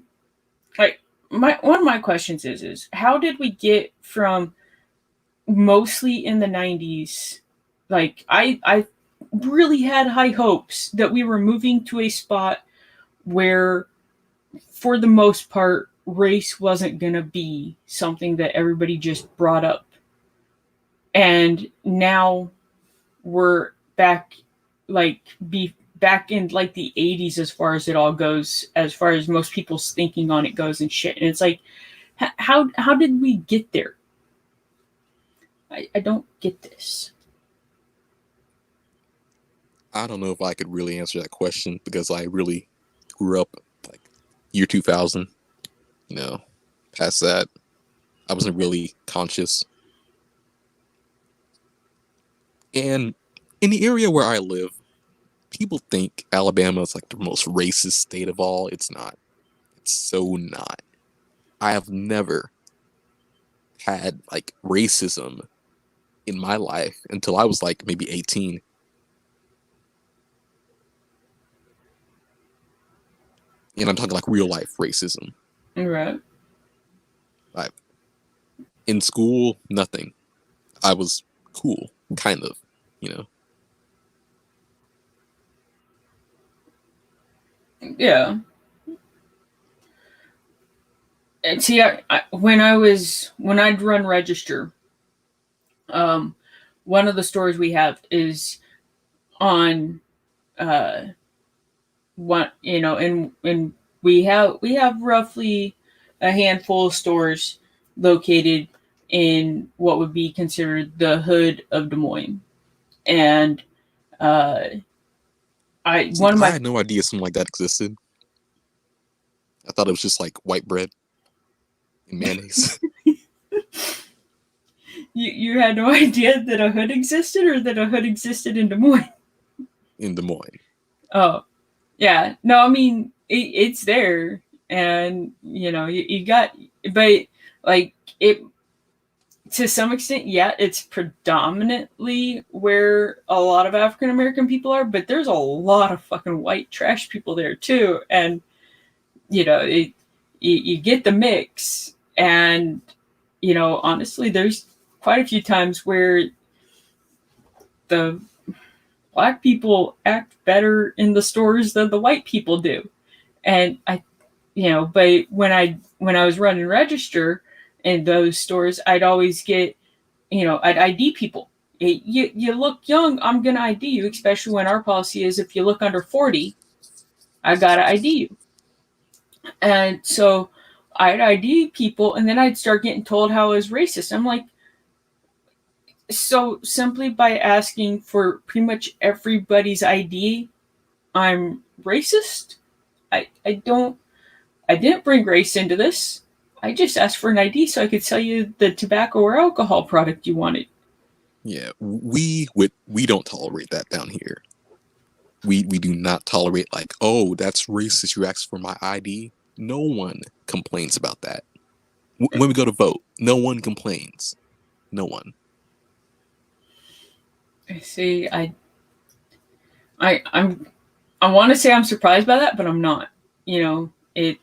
like my one of my questions is how did we get from mostly in the 90s, like I really had high hopes that we were moving to a spot where for the most part race wasn't going to be something that everybody just brought up, and now we're back, like be back in like the 80s as far as it all goes, as far as most people's thinking on it goes and shit, and it's like how did we get there? I don't get this. I don't know if I could really answer that question because I really grew up like year 2000. You know, past that, I wasn't really conscious. And in the area where I live, people think Alabama is like the most racist state of all. It's not. It's so not. I have never had like racism in my life until I was like maybe 18. And I'm talking like real life racism. Right. Like in school, nothing. I was cool, kind of, you know. Yeah. And see, when I'd run register, um, one of the stores we have is on uh one, and we have roughly a handful of stores located in what would be considered the hood of Des Moines, and uh, I See, one of I my had no idea something like that existed. I thought it was just like white bread and mayonnaise you had no idea that a hood existed, or that a hood existed in Des Moines. in Des Moines. Oh, yeah. No, I mean it's there, and you got, but like it to some extent, yeah, it's predominantly where a lot of African American people are, but there's a lot of fucking white trash people there too, and you get the mix, and honestly, there's quite a few times where the black people act better in the stores than the white people do, and but when I was running register in those stores, I'd always get, I'd ID people. You look young, I'm gonna ID you, especially when our policy is if you look under 40, I gotta ID you. And so I'd ID people, and then I'd start getting told how I was racist. I'm like, so simply by asking for pretty much everybody's ID, I'm racist? I don't, I didn't bring race into this. I just asked for an ID so I could sell you the tobacco or alcohol product you wanted. Yeah, we don't tolerate that down here. We do not tolerate like, oh, that's racist. You asked for my ID. No one complains about that. When we go to vote, no one complains. No one. See, I'm I want to say I'm surprised by that, but I'm not. You know, it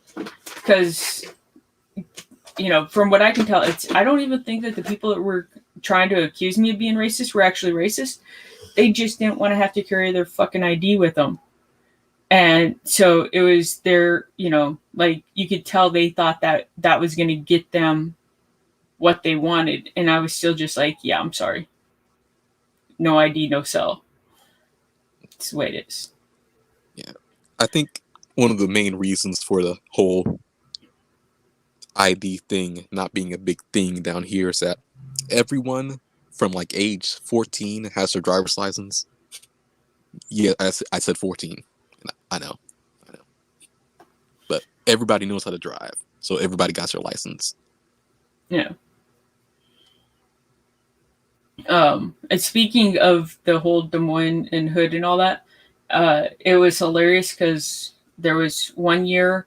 because from what I can tell, it's I don't even think that the people that were trying to accuse me of being racist were actually racist. They just didn't want to have to carry their fucking ID with them. And so it was their, like you could tell they thought that that was going to get them what they wanted. And I was still just like, yeah, I'm sorry. No ID, no sell. It's the way it is. Yeah, I think one of the main reasons for the whole ID thing not being a big thing down here is that everyone from like age 14 has their driver's license. Yeah, I said 14. I know, I know, but everybody knows how to drive, so everybody got their license. Yeah. And speaking of the whole Des Moines and Hood and all that, it was hilarious because there was one year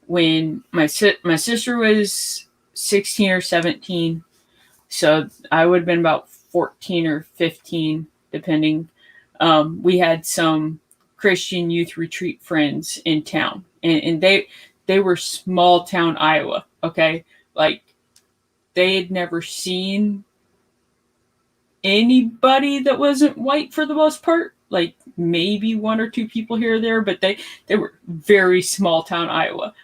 when my sister was 16 or 17, so I would have been about 14 or 15, depending. We had some Christian youth retreat friends in town, and they were small town Iowa. Okay, like they had never seen anybody that wasn't white for the most part. Like maybe one or two people here or there, but they were very small town Iowa.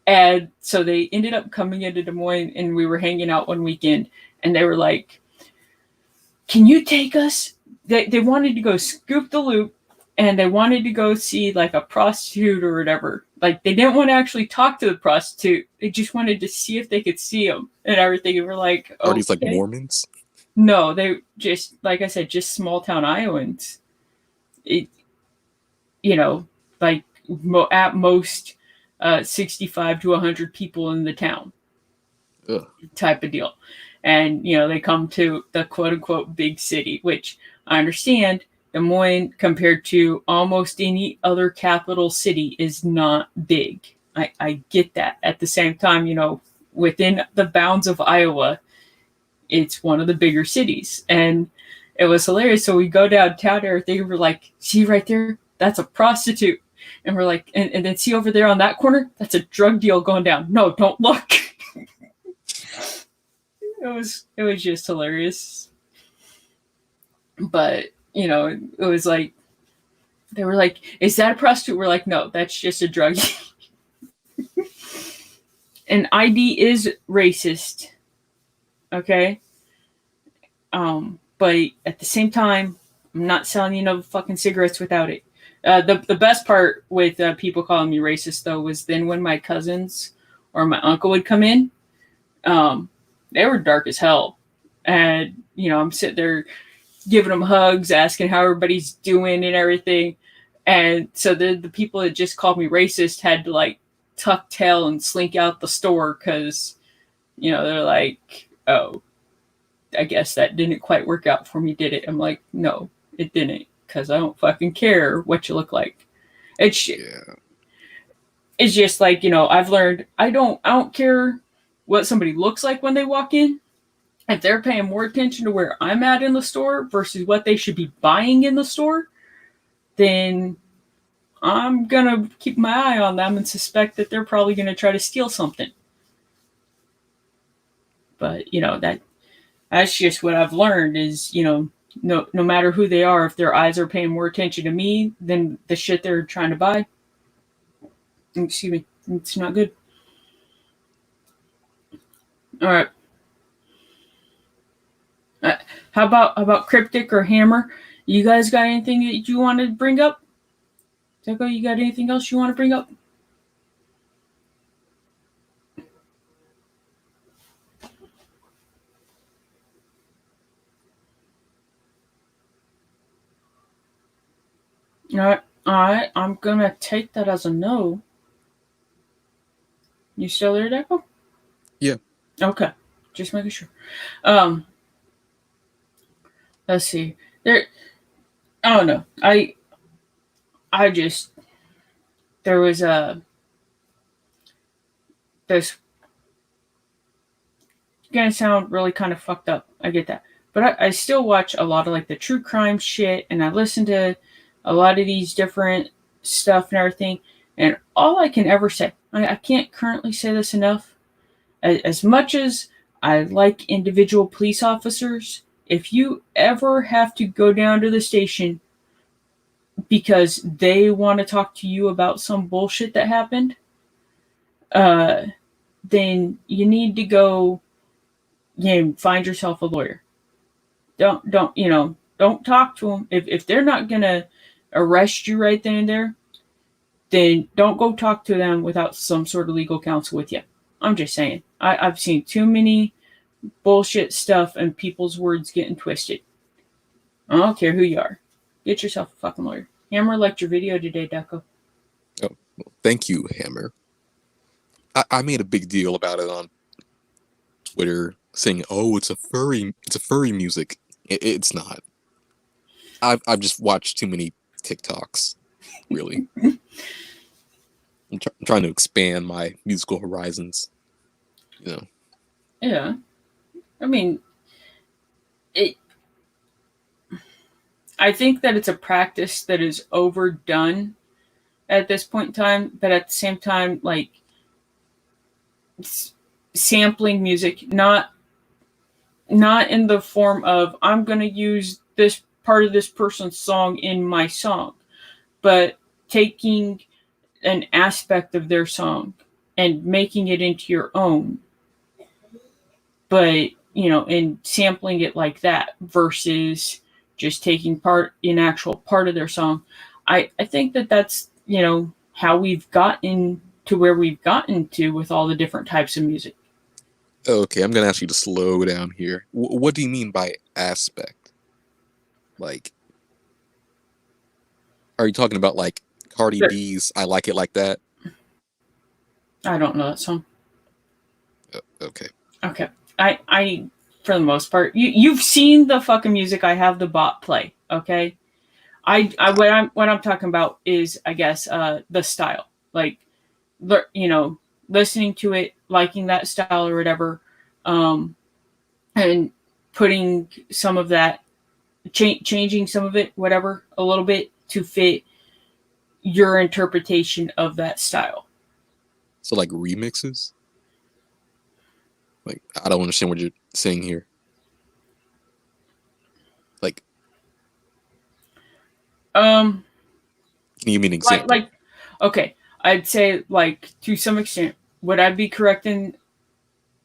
And so they ended up coming into Des Moines, and we were hanging out one weekend, and they were like, "Can you take us?" They wanted to go scoop the loop, and they wanted to go see like a prostitute or whatever. Like they didn't want to actually talk to the prostitute. They just wanted to see if they could see them and everything. And we're like, Are these like okay. Mormons? No, they just like I said, just small town Iowans. It, you know, like at most 65 to 100 people in the town Ugh. type of deal. And, they come to the quote unquote big city, which I understand Des Moines compared to almost any other capital city is not big. I get that. At the same time, within the bounds of Iowa, it's one of the bigger cities. And it was hilarious. So we go downtown and everything. We're like, see right there? That's a prostitute. And we're like, and then see over there on that corner? That's a drug deal going down. No, don't look. It was just hilarious. But, it was like they were like, is that a prostitute? We're like, no, that's just a drug. And ID is racist. Okay? But at the same time, I'm not selling you no fucking cigarettes without it. The best part with people calling me racist though was then when my cousins or my uncle would come in, um, they were dark as hell, and I'm sitting there giving them hugs, asking how everybody's doing and everything, and so the people that just called me racist had to like tuck tail and slink out the store because they're like, oh, I guess that didn't quite work out for me, did it? I'm like, no, it didn't, because I don't fucking care what you look like. It's Yeah. it's just like I've learned I don't care what somebody looks like when they walk in. If they're paying more attention to where I'm at in the store versus what they should be buying in the store, then I'm gonna keep my eye on them and suspect that they're probably gonna try to steal something. But that's just what I've learned is, no matter who they are, if their eyes are paying more attention to me than the shit they're trying to buy, excuse me, it's not good. All right. How about Cryptic or Hammer? You guys got anything that you want to bring up? Deco, you got anything else you want to bring up? All right. I'm gonna take that as a no. You still there, Deco? Yeah. Okay, just making sure. Um, let's see. There. I don't know. I just there was a this gonna sound really kind of fucked up. I get that, but I still watch a lot of like the true crime shit, and I listen to a lot of these different stuff and everything. And all I can ever say, I can't currently say this enough. As much as I like individual police officers, if you ever have to go down to the station because they want to talk to you about some bullshit that happened, uh, then you need to go, find yourself a lawyer. Don't talk to them if they're not gonna arrest you right then and there. Then don't go talk to them without some sort of legal counsel with you. I'm just saying. I've seen too many bullshit stuff and people's words getting twisted. I don't care who you are. Get yourself a fucking lawyer. Hammer liked your video today, Deco. Oh, thank you, Hammer. I made a big deal about it on Twitter, saying, "Oh, it's a furry music." It's not. I've just watched too many TikToks. Really, I'm trying to expand my musical horizons. You know. Yeah. I mean, it. I think that it's a practice that is overdone at this point in time, but at the same time, like sampling music, not in the form of I'm going to use this part of this person's song in my song, but taking an aspect of their song and making it into your own, but and sampling it like that versus just taking part in actual part of their song. I think that that's how we've gotten to where we've gotten to with all the different types of music. Okay, I'm gonna ask you to slow down here. What do you mean by aspect? Like, are you talking about like Cardi B's "I Like It Like That"? I don't know that song. Okay. Okay. I for the most part, you've seen the fucking music I have the bot play. Okay. I what I'm talking about is I guess the style, like listening to it, liking that style or whatever, um, and putting some of that, changing some of it, whatever, a little bit to fit your interpretation of that style. So like remixes? Like I don't understand what you're saying here. Like, Um, can you give me an like example? like okay, I'd say like to some extent, would I be correct in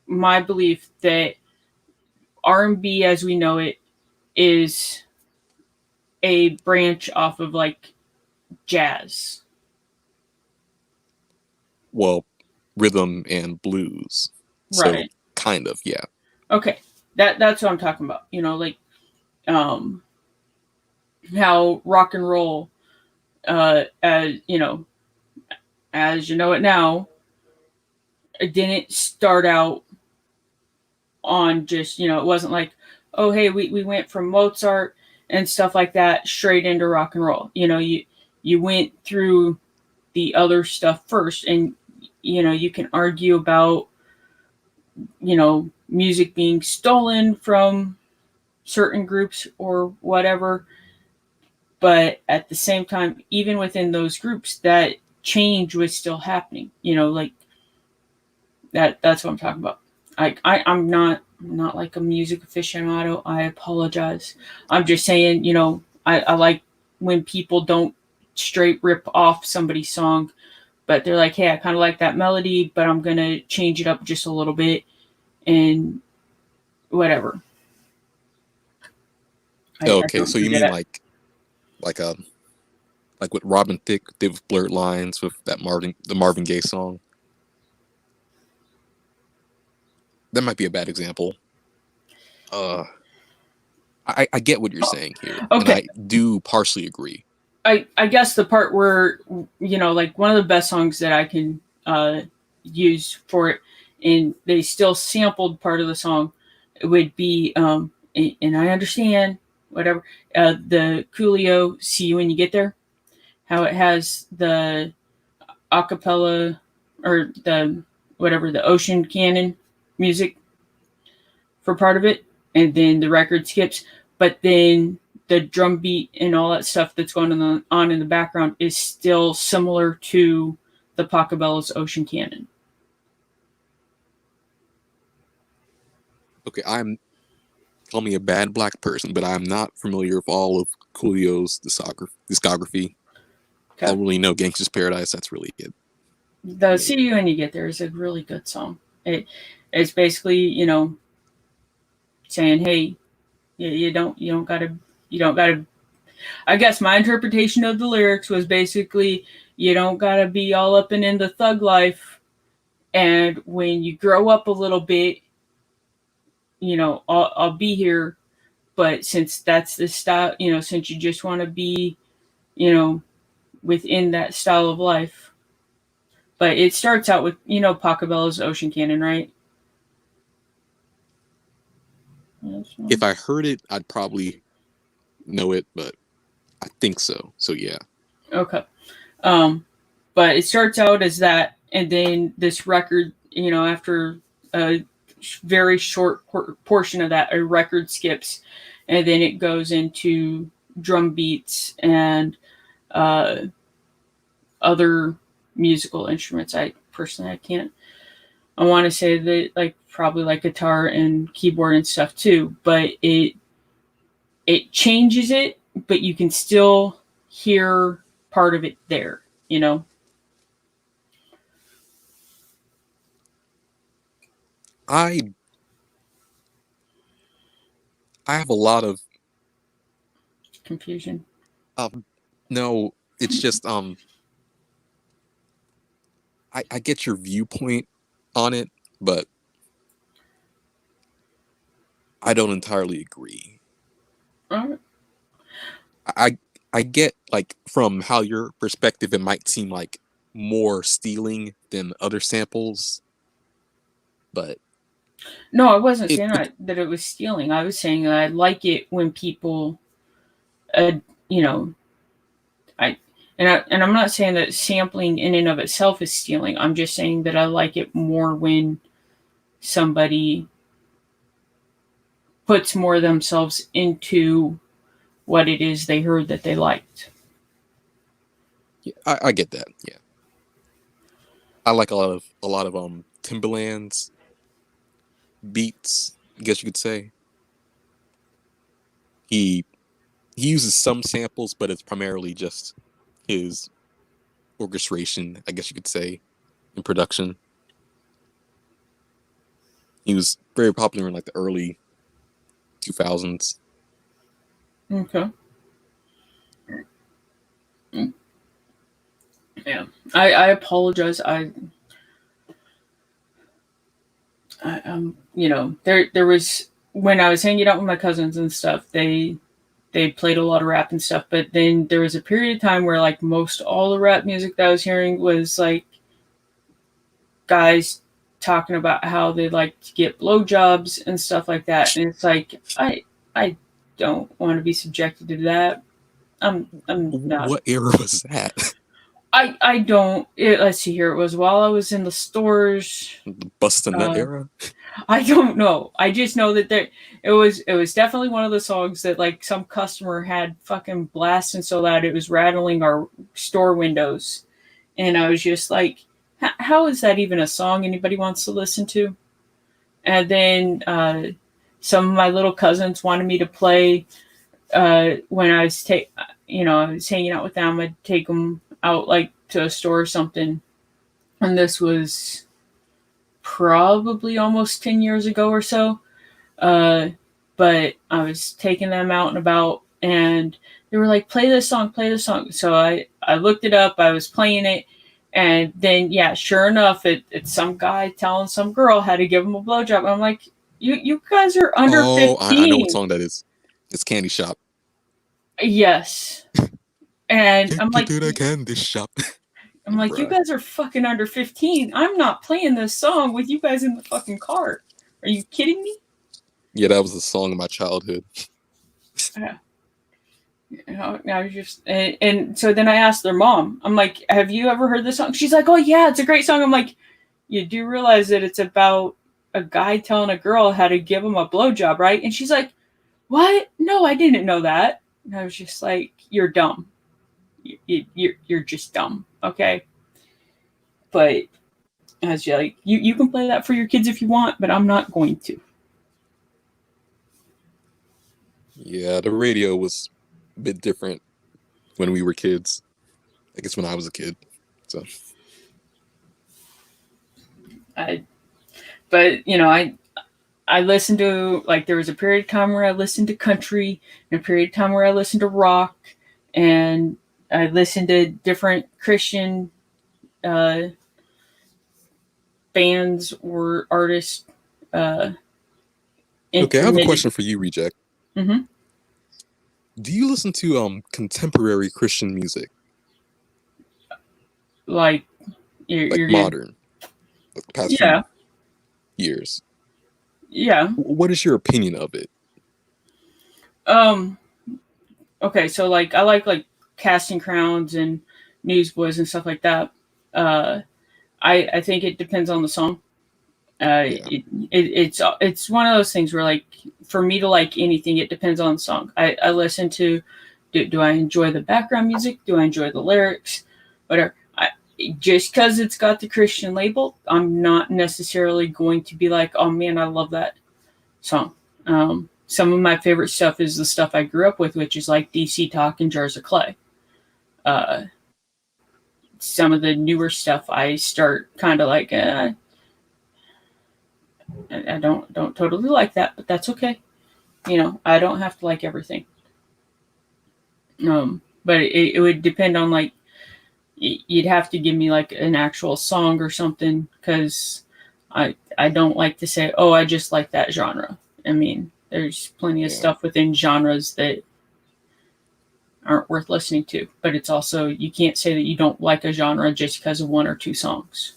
my belief that R&B as we know it is a branch off of like jazz? Well, rhythm and blues. So Right. kind of, yeah. Okay. That's what I'm talking about. Like um how rock and roll as you know it now, it didn't start out on just, it wasn't like, oh hey, we went from Mozart and stuff like that straight into rock and roll. You went through the other stuff first, and you can argue about music being stolen from certain groups or whatever, but at the same time, even within those groups, that change was still happening. Like that's what I'm talking about. I'm not like a music aficionado. I apologize. I'm just saying, I like when people don't straight rip off somebody's song, but they're like, hey, I kind of like that melody, but I'm gonna change it up just a little bit and whatever. I Okay, don't so do you mean that. like a like what Robin Thicke did with Blurred Lines with that Marvin Gaye song? That might be a bad example. Uh, I get what you're saying here, and Okay, I do partially agree. I guess the part where, like one of the best songs that I can use for it, and they still sampled part of the song, it would be and I understand whatever, the Coolio "See You When You Get There," how it has the acapella, or the whatever, the ocean cannon music for part of it, and then the record skips, but then the drum beat and all that stuff that's going on in the background is still similar to the Pachelbel's Ocean Cannon. Okay, I'm call me a bad black person, but I'm not familiar with all of Coolio's discography. Okay. I'll really know Gangsta's Paradise. That's really it. The "See You When You Get There" is a really good song. It's basically, saying, hey, you don't gotta, you don't gotta. I guess my interpretation of the lyrics was basically, you don't gotta be all up and in the thug life, and when you grow up a little bit, I'll be here. But since that's the style, since you just want to be, you know, within that style of life. But it starts out with, Pachelbel's Ocean Cannon, right? If I heard it, I'd probably know it, but I think so. So yeah. Okay. Um, but it starts out as that, and then this record, after a very short portion of that, a record skips, and then it goes into drum beats and uh, other musical instruments. I personally, I can't. I want to say that, like, probably like guitar and keyboard and stuff too, but it changes it, but you can still hear part of it there. I I have a lot of Confusion. no, it's just I get your viewpoint on it, but I don't entirely agree. All right. I I get like from how your perspective it might seem like more stealing than other samples, but No, I wasn't it, saying it that it was stealing. I was saying that I like it when people, uh, you know, and I'm not saying that sampling in and of itself is stealing. I'm just saying that I like it more when somebody puts more of themselves into what it is they heard that they liked. yeah, I get that. Yeah. I like a lot of Timberland's beats, I guess you could say. He he uses some samples, but it's primarily just his orchestration, I guess you could say, in production. He was very popular in like the early 2000s. Okay. Yeah. I apologize. There was, when I was hanging out with my cousins and stuff, they played a lot of rap and stuff, but then there was a period of time where, like, most all the rap music that I was hearing was like guys talking about how they like to get blowjobs and stuff like that, and it's like, I don't want to be subjected to that. I'm not. What era was that? I don't. Let's see here. It was while I was in the stores. The Bust a Nut Uh, era? I don't know. I just know that it was definitely one of the songs that, like, some customer had fucking blasting so loud it was rattling our store windows, and I was just like, how is that even a song anybody wants to listen to? And then some of my little cousins wanted me to play, when I was hanging out with them. I'd take them out, like, to a store or something, and this was probably almost 10 years ago or so. Uh, but I was taking them out and about, and they were like, "Play this song, play this song." So I looked it up. I was playing it, and then yeah, sure enough, it's some guy telling some girl how to give him a blowjob. I'm like, you guys are under Oh, I know what 15. song that is. It's Candy Shop. Yes, and Take it to the candy shop. I'm like, you Bruh. guys are fucking under 15. I'm not playing this song with you guys in the fucking car. Are you kidding me? Yeah, that was the song of my childhood. Yeah. I was just, and so then I asked their mom, I'm like, have you ever heard this song? She's like, oh yeah, it's a great song. I'm like, you do realize that it's about a guy telling a girl how to give him a blowjob, right? And she's like, what? No, I didn't know that. And I was just like, you're dumb. You're just dumb. Okay. But I was like, you can play that for your kids if you want, but I'm not going to. Yeah, the radio was a bit different when we were kids. I guess when I was a kid. So I, but I listened to, like, there was a period of time where I listened to country and a period of time where I listened to rock, and I listened to different Christian uh, bands or artists uh, okay, I have a intermittent. question for you, Rejekt. Mm-hmm. Do you listen to contemporary Christian music? Like Like you're good. modern, like the past few Yeah, years? yeah. What is your opinion of it? Um. Okay, so like I like Casting Crowns and Newsboys and stuff like that. Uh, I think it depends on the song. Yeah, It's one of those things where, like, for me to like anything, it depends on the song. I listen to, do I enjoy the background music? Do I enjoy the lyrics? Whatever. Just because it's got the Christian label, I'm not necessarily going to be like, oh man, I love that song. Some of my favorite stuff is the stuff I grew up with, which is like DC Talk and Jars of Clay. Uh, some of the newer stuff I start kind of like, I don't totally like that, but that's okay. I don't have to like everything. But it would depend on, like, you'd have to give me like an actual song or something, because I don't like to say, oh, I just like that genre. I mean, there's plenty of yeah, stuff within genres that aren't worth listening to, but it's also, you can't say that you don't like a genre just because of one or two songs.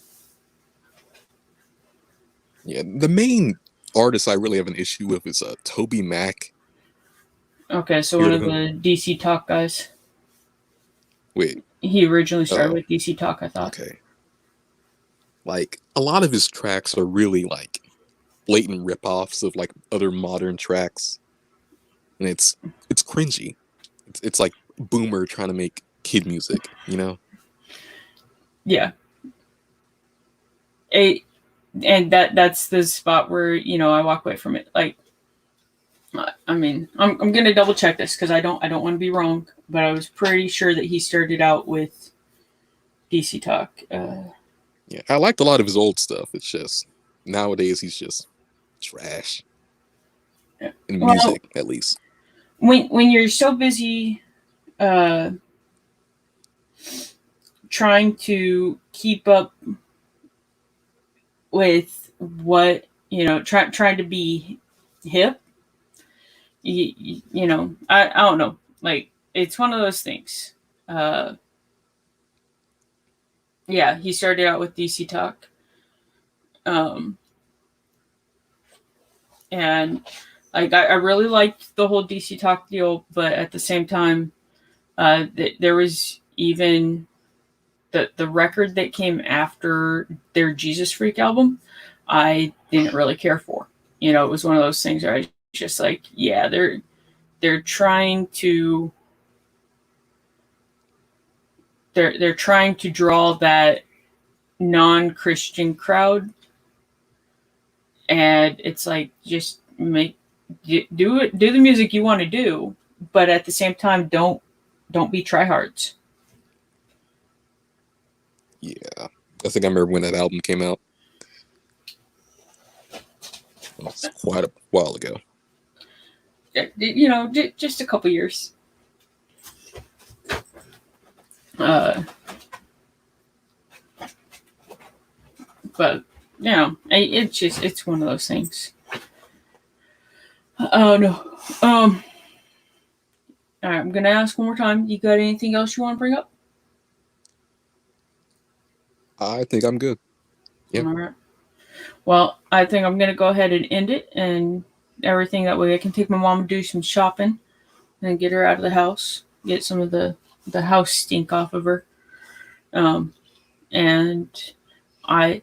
yeah. The main artist I really have an issue with is Toby Mac. Okay, so You one heard of of him? the DC Talk guys. Wait. He originally started Oh, with DC Talk, I thought. okay. Like a lot of his tracks are really like blatant rip-offs of like other modern tracks, and it's cringy. It's like Boomer trying to make kid music, you know? Yeah. It, and that's the spot where, I walk away from it. Like, I mean, I'm gonna double check this because I don't want to be wrong, but I was pretty sure that he started out with DC Talk. Yeah, I liked a lot of his old stuff. It's just nowadays he's just trash in Well, music, at least. when you're so busy uh, trying to keep up with what, trying to be hip, I don't know, like, it's one of those things. Uh, yeah, he started out with DC Talk. Um, and like I really liked the whole DC Talk deal, but at the same time, there was even the record that came after their Jesus Freak album. I didn't really care for. It was one of those things where I was just like, yeah, they're trying to they're trying to draw that non-Christian crowd, and it's like, just do the music you want to do, but at the same time, don't be tryhards. Yeah, I think I remember when that album came out. It was quite a while ago. just a couple years. But it's one of those things. Oh no. All right, I'm gonna ask one more time. You got anything else you want to bring up? I think I'm good. Yeah. All right. Well, I think I'm gonna go ahead and end it and everything. That way, I can take my mom and do some shopping and get her out of the house, get some of the house stink off of her. And I,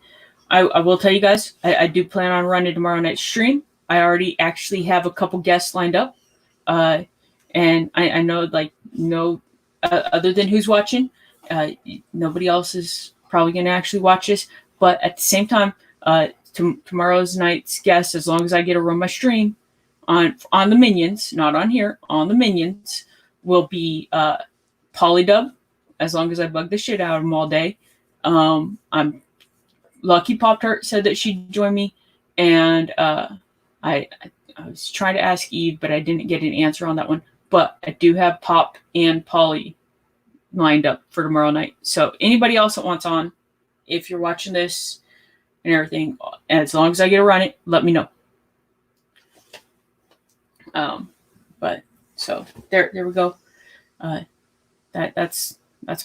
I will tell you guys, I do plan on running tomorrow night's stream. I already actually have a couple guests lined up, uh, and I know like no other than who's watching, nobody else is probably going to actually watch this. But at the same time, tomorrow's night's guest, as long as I get to run my stream on the minions, not on here, on the minions, will be Polydub. As long as I bug the shit out of them all day. I'm Lucky Pop Tart said that she'd join me, and I was trying to ask Eve, but I didn't get an answer on that one. But I do have Pop and Polly lined up for tomorrow night. So anybody else that wants on, if you're watching this and everything, as long as I get to run it, let me know. But so there we go. That's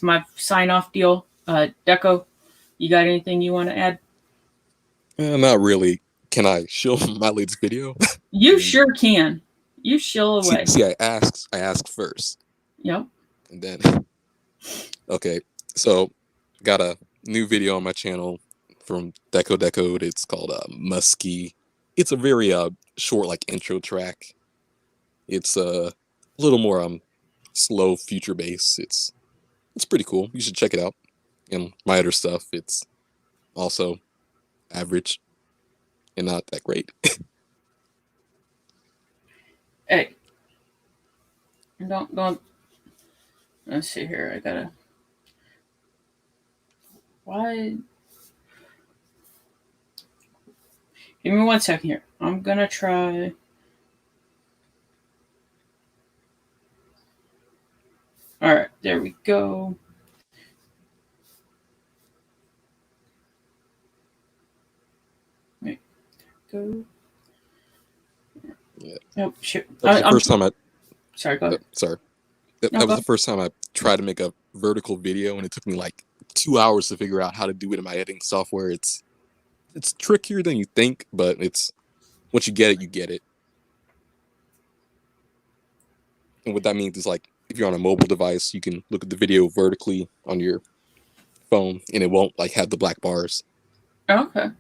my sign off deal. Deco, you got anything you want to add? Not really. Can I show my latest video? You sure can. You shill away. See, I asked first. Yep. And then, okay, so got a new video on my channel from Decode. It's called Musky. It's a very short like intro track. It's a little more slow future bass. It's pretty cool. You should check it out. And my other stuff, it's also average and not that great. Hey, don't. Let's see here. I gotta. Why? Give me 1 second here. I'm gonna try. All right, there we go. Wait, go. Yeah. Nope, shoot. That was the first time I. Sorry, go ahead. Sorry. That was the first time I tried to make a vertical video, and it took me like 2 hours to figure out how to do it in my editing software. It's trickier than you think, but it's once you get it, you get it. And what that means is like if you're on a mobile device, you can look at the video vertically on your phone, and it won't like have the black bars. Okay.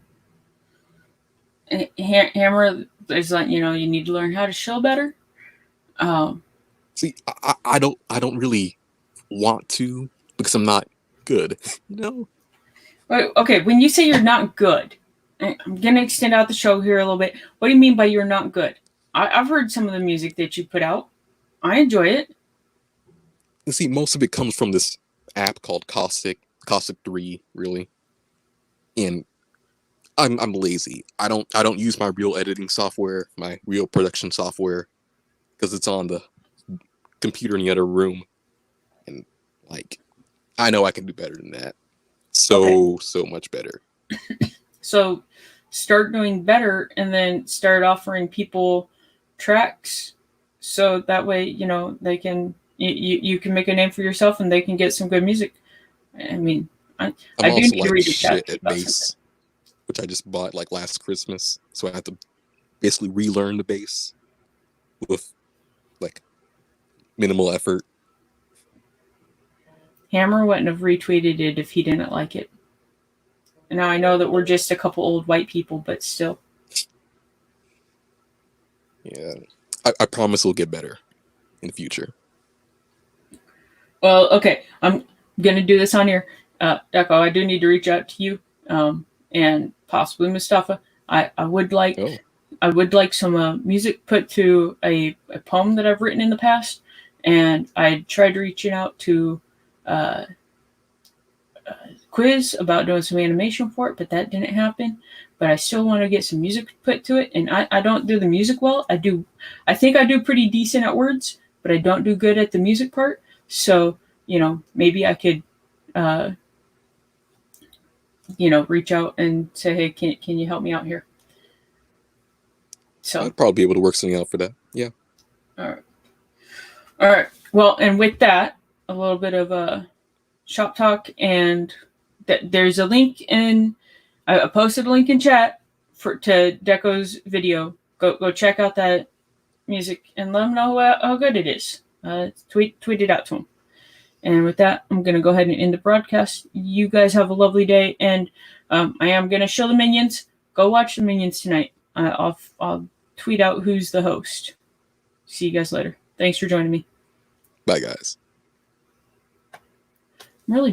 Hammer is like you need to learn how to show better. See, I don't really want to because I'm not good. Wait, okay, when you say you're not good, I'm gonna extend out the show here a little bit. What do you mean by you're not good? I've heard some of the music that you put out. I enjoy it. You see, most of it comes from this app called Caustic 3, really. And I'm lazy. I don't use my real editing software, my real production software, because it's on the computer in the other room. And like I know I can do better than that. So much better. So start doing better and then start offering people tracks so that way they can you can make a name for yourself and they can get some good music. I mean, I do also need like to read shit at bass, which I just bought like last Christmas, so I have to basically relearn the bass with like minimal effort. Hammer wouldn't have retweeted it if he didn't like it. And now I know that we're just a couple old white people, but still. Yeah, I promise it'll get better in the future. Well, okay, I'm gonna do this on here. Deco, I do need to reach out to you, and possibly Mustafa. I would like some music put to a poem that I've written in the past, and I tried reaching out to quiz about doing some animation for it, but that didn't happen. But I still want to get some music put to it, and I don't do the music well. I think I do pretty decent at words, but I don't do good at the music part. So, maybe I could, reach out and say, hey, can you help me out here? So I'd probably be able to work something out for that. Yeah. all right. Well, and with that, a little bit of shop talk, and there's a link in. I posted a link in chat to Deco's video. Go check out that music and let him know how good it is. Tweet it out to him. And with that, I'm gonna go ahead and end the broadcast. You guys have a lovely day, and I am gonna show the Minions. Go watch the Minions tonight. I'll tweet out who's the host. See you guys later. Thanks for joining me. Bye, guys. I'm really